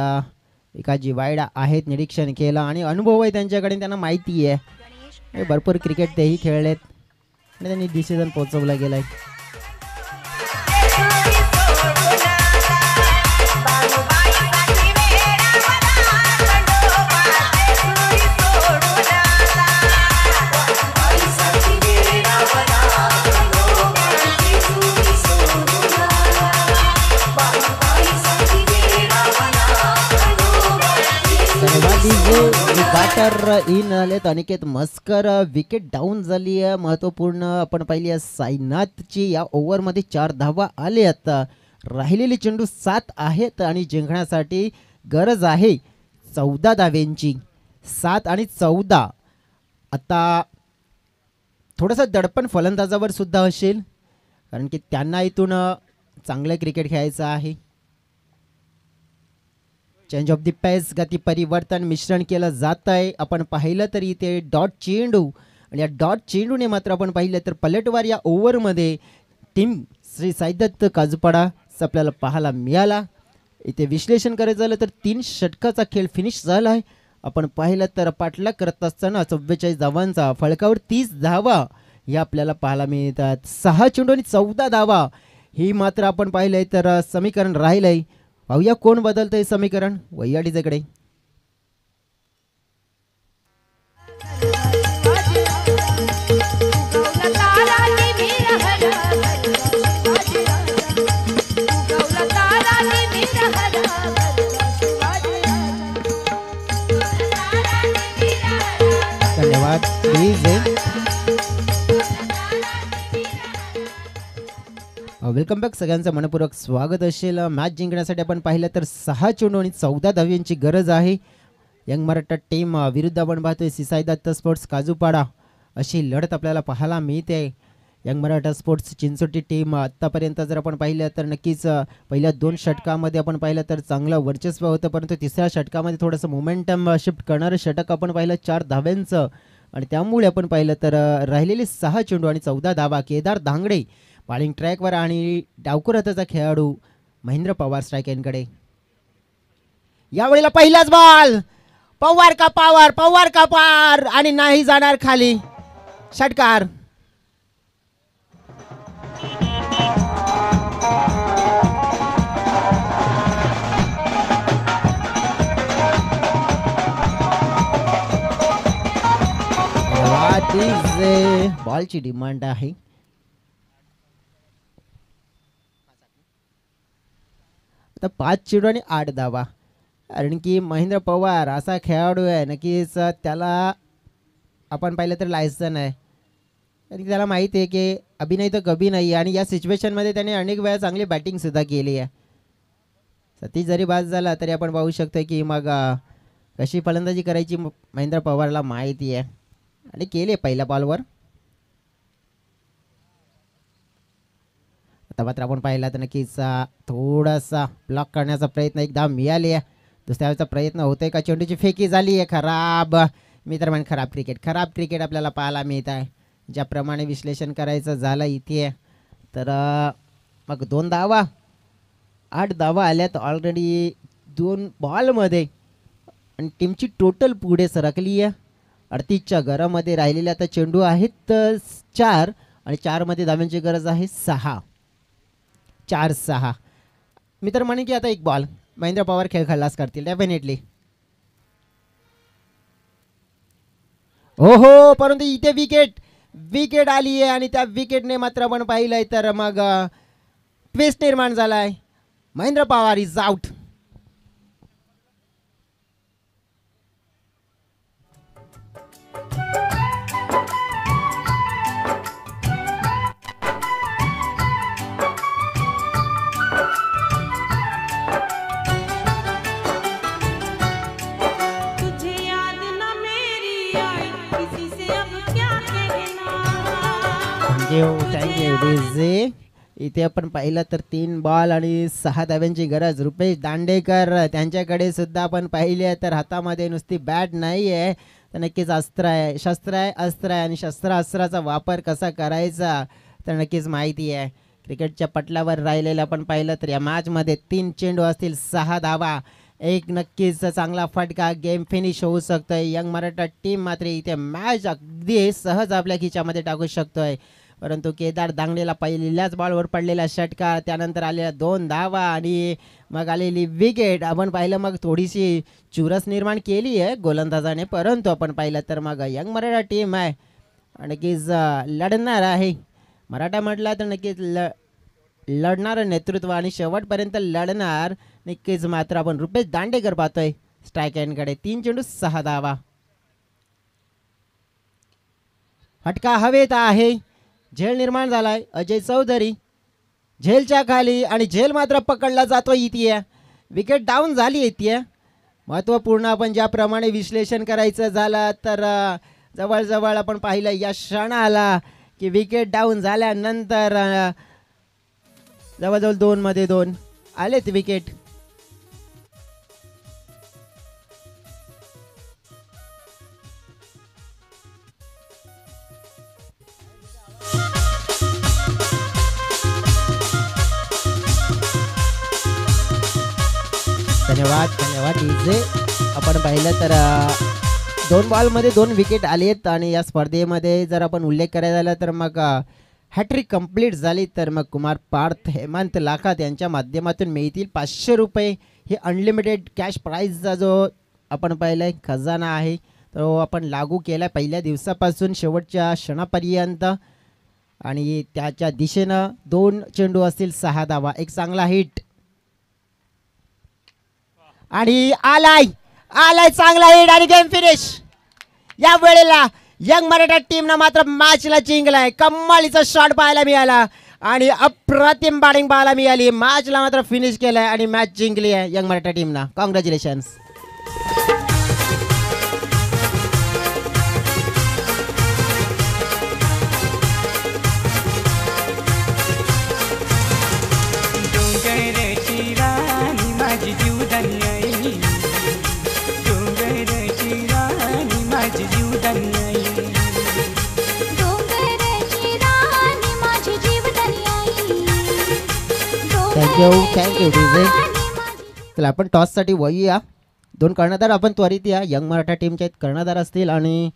एकाजी वाईड आहेत निरीक्षण केलं आणि अनुभव आहे त्यांच्याकडे. त्यांना माहिती आहे भरपूर क्रिकेट तेही खेळलेत आणि त्यांनी डिसिजन पोहोचवला गेलाय. बॅटर इन आलेत अनिकेत मस्कर. विकेट डाऊन झाली आहे महत्वपूर्ण. आपण पाहिली आहे साईनाथची या ओव्हरमध्ये 4 धावा आल्यात. राहिलेले चेंडू 7 आहेत आणि जिंकण्यासाठी गरज आहे 14 धाव्यांची. 7 आणि 14. आता थोडंसं दडपण फलंदाजावर सुद्धा असेल कारण की त्यांना इथून चांगलं क्रिकेट खेळायचं आहे. चेंज ऑफ द पेस, गती परिवर्तन मिश्रण केलं जात आहे. आपण पाहिलं तर इथे डॉट चेंडू आणि या डॉट चेंडूने मात्र आपण पाहिलं तर पलटवार या ओव्हरमध्ये टीम श्री साईदत्त काजूपाडा आपल्याला पाहायला मिळाला. इथे विश्लेषण करायचं झालं तर 3 षटकाचा खेळ फिनिश झाला आहे. आपण पाहिलं तर पाठलाग करत असताना 44 धावांचा फळकावर 30 धावा या आपल्याला पाहायला मिळतात. 6 चेंडू आणि 14 धावा ही मात्र आपण पाहिलंय तर समीकरण राहिलंय. पाहूया कोण बदलतंय समीकरण. वैयाडीच्याकडे धन्यवाद. Welcome back. सगळ्यांचं मनपूर्वक स्वागत असेल. मॅच जिंकण्यासाठी आपण पाहिलं तर 6 चेंडू आणि 14 धाव्यांची गरज आहे. यंग मराठा टीम विरुद्ध आपण पाहतोय श्री साईदत्त स्पोर्ट्स काजूपाडा अशी लढत आपल्याला पाहायला मिळते. Young Maratha sports Chinchoti team आत्तापर्यंत जर आपण पाहिलं तर नक्कीच पहिल्या 2 षटकामध्ये आपण पाहिलं तर चांगलं वर्चस्व होतं परंतु तिसऱ्या षटकामध्ये थोडंसं मोमेंटम शिफ्ट करणारं षटक आपण पाहिलं 4 धाव्यांचं आणि त्यामुळे आपण पाहिलं तर राहिलेले 6 चेंडू आणि 14 धावा. केदार धांगडे बॉलिंग ट्रॅकवर आणि डावखुर हाताचा खेळाडू महेंद्र पवार स्ट्राईक यांकडे. यावेळेला पहिलाच बॉल. पवार का पावर, पवार का पार आणि नाही जाणार खाली. षटकार. बॉलची डिमांड आहे. आता 5 चेंडू आणि 8 धावा कारण की महेंद्र पवार असा खेळाडू आहे नक्कीच त्याला आपण पाहिलं तर लायसन आहे आणि त्याला माहिती आहे की अभी नाही तर कभी नाही आणि या सिच्युएशनमध्ये त्याने अनेक वेळा चांगली बॅटिंगसुद्धा केली आहे. सतीश जरी बाद झाला तरी आपण पाहू शकतो की मग कशी फलंदाजी करायची महेंद्र पवारला माहिती आहे आणि केली पहिल्या बॉलवर. आता मात्र आपण पाहिला तर नक्कीच थोडासा ब्लॉक करण्याचा प्रयत्न एकदा मिळाले आहे. दुसऱ्या वेळेचा प्रयत्न होतोय का. चेंडूची फेकी झाली आहे खराब. मित्रमंडळ खराब क्रिकेट आपल्याला पाहायला मिळत आहे. ज्याप्रमाणे विश्लेषण करायचं झालं इथे तर मग 2 धावा 8 धावा आल्यात ऑलरेडी 2 बॉलमध्ये आणि टीमची टोटल पुढे सरकली आहे. 38च्या घरामध्ये राहिलेले आता चेंडू आहेत 4 आणि 4 मध्ये धाव्यांची गरज आहे 6. 4-6. मी तर म्हणेन की आता एक बॉल महेंद्र पवार खेळ खल्लास करतील डेफिनेटली. हो परंतु इथे विकेट आली आहे आणि त्या विकेटने मात्र आपण पाहिलंय तर मग ट्विस्ट निर्माण झालाय. Mahendra Pawar is out. Thank you DJ. इथे आपण पाहिलं तर 3 बॉल आणि 6 धाव्यांची गरज. रुपेश दांडेकर त्यांच्याकडे सुद्धा आपण पाहिले तर हातामध्ये नुसती बॅट नाही आहे तर नक्कीच अस्त्र आहे, शस्त्र आहे, अस्त्र आहे आणि अस्त्राचा वापर कसा करायचा तर नक्कीच माहिती आहे. क्रिकेटच्या पटलावर राहिलेलं आपण पाहिलं तर या मॅचमध्ये 3 चेंडू असतील, 6 धावा, एक नक्कीच चांगला फटका, गेम फिनिश होऊ शकतोय. यंग मराठा टीम मात्र इथे मॅच अगदी सहज आपल्या खिच्यामध्ये टाकू शकतोय. परंतु केदार दांगडेला पहिल्याच बॉलवर पडलेला षटकार, त्यानंतर आलेल्या 2 धावा आणि मग आलेली विकेट. आपण पाहिलं मग थोडीशी चुरस निर्माण केली आहे गोलंदाजाने, परंतु आपण पाहिलं तर मग यंग मराठा टीम आहे नक्कीच लढणार आहे. मराठा म्हटला तर नक्कीच लढणारं नेतृत्व आणि शेवटपर्यंत लढणार नक्कीच. मात्र आपण रुपेश दांडेकर पाहतोय स्ट्राईक एंडकडे. 3 चेंडू 6 धावा. फटका हवेत आहे, झेल निर्माण झालाय. अजय चौधरी झेलच्या खाली आणि झेल मात्र पकडला जातो. इथे विकेट डाऊन झाली. इथे महत्त्वपूर्ण आपण ज्याप्रमाणे विश्लेषण करायचं झालं तर जवळजवळ आपण पाहिलं या क्षणाला की विकेट डाऊन झाल्यानंतर जवळजवळ 2 मध्ये 2 आलेत विकेट. धन्यवाद डीजे. आपण पाहिलं तर 2 बॉलमध्ये 2 विकेट आलेत आणि या स्पर्धेमध्ये जर आपण उल्लेख करायचा झाला तर मग हॅट्रिक कंप्लीट झाली तर मग कुमार पार्थ, हेमंत लाखात यांच्या माध्यमातून मिळतील 500 रुपये. हे अनलिमिटेड कॅश प्राईजचा जो आपण पाहिलाय खजाना आहे तो आपण लागू केला पहिल्या दिवसापासून शेवटच्या क्षणापर्यंत. आणि त्याच्या दिशेनं 2 चेंडू असतील, 6 धावा, एक चांगला हिट आणि आलाय चांगला हिट आणि गेम फिनिश. या वेळेला यंग मराठा टीमनं मात्र मॅचला जिंकलाय. कमालीचा शॉट पाहायला मिळाला आणि अप्रतिम बॅटिंग पाहायला मिळाली. मॅचला मात्र फिनिश केलाय आणि मॅच जिंकली आहे यंग मराठा टीमनं. कॉंग्रॅच्युलेशन्स. Thank you DJ. चला आपण टॉससाठी वळूया. 2 कर्णधार आपण त्वरित या यंग मराठा टीमचे कर्णधार असतील आणि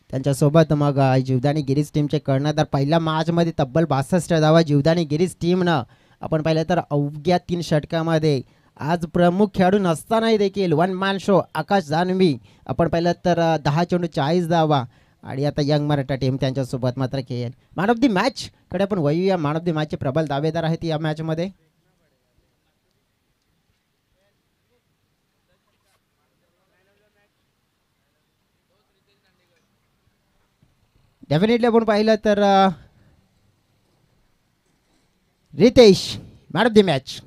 त्यांच्यासोबत मग जीवदानी गिरीज टीमचे कर्णधार. पहिल्या मॅचमध्ये तब्बल 62 धावा जीवदानी गिरीज टीमनं आपण पाहिलं तर अवघ्या 3 षटकामध्ये. आज प्रमुख खेळाडू नसतानाही देखील 1 मॅन शो आकाश जान्हवी आपण पाहिलं तर 10 चेंडू 40 धावा. आणि आता यंग मराठा टीम त्यांच्यासोबत मात्र खेळ. मॅन ऑफ द मॅच कडे आपण वळूया. मॅन ऑफ द मॅचचे प्रबल दावेदार आहेत या मॅचमध्ये. डेफिनेटली आपण पाहिलं तर Ritesh man of the match.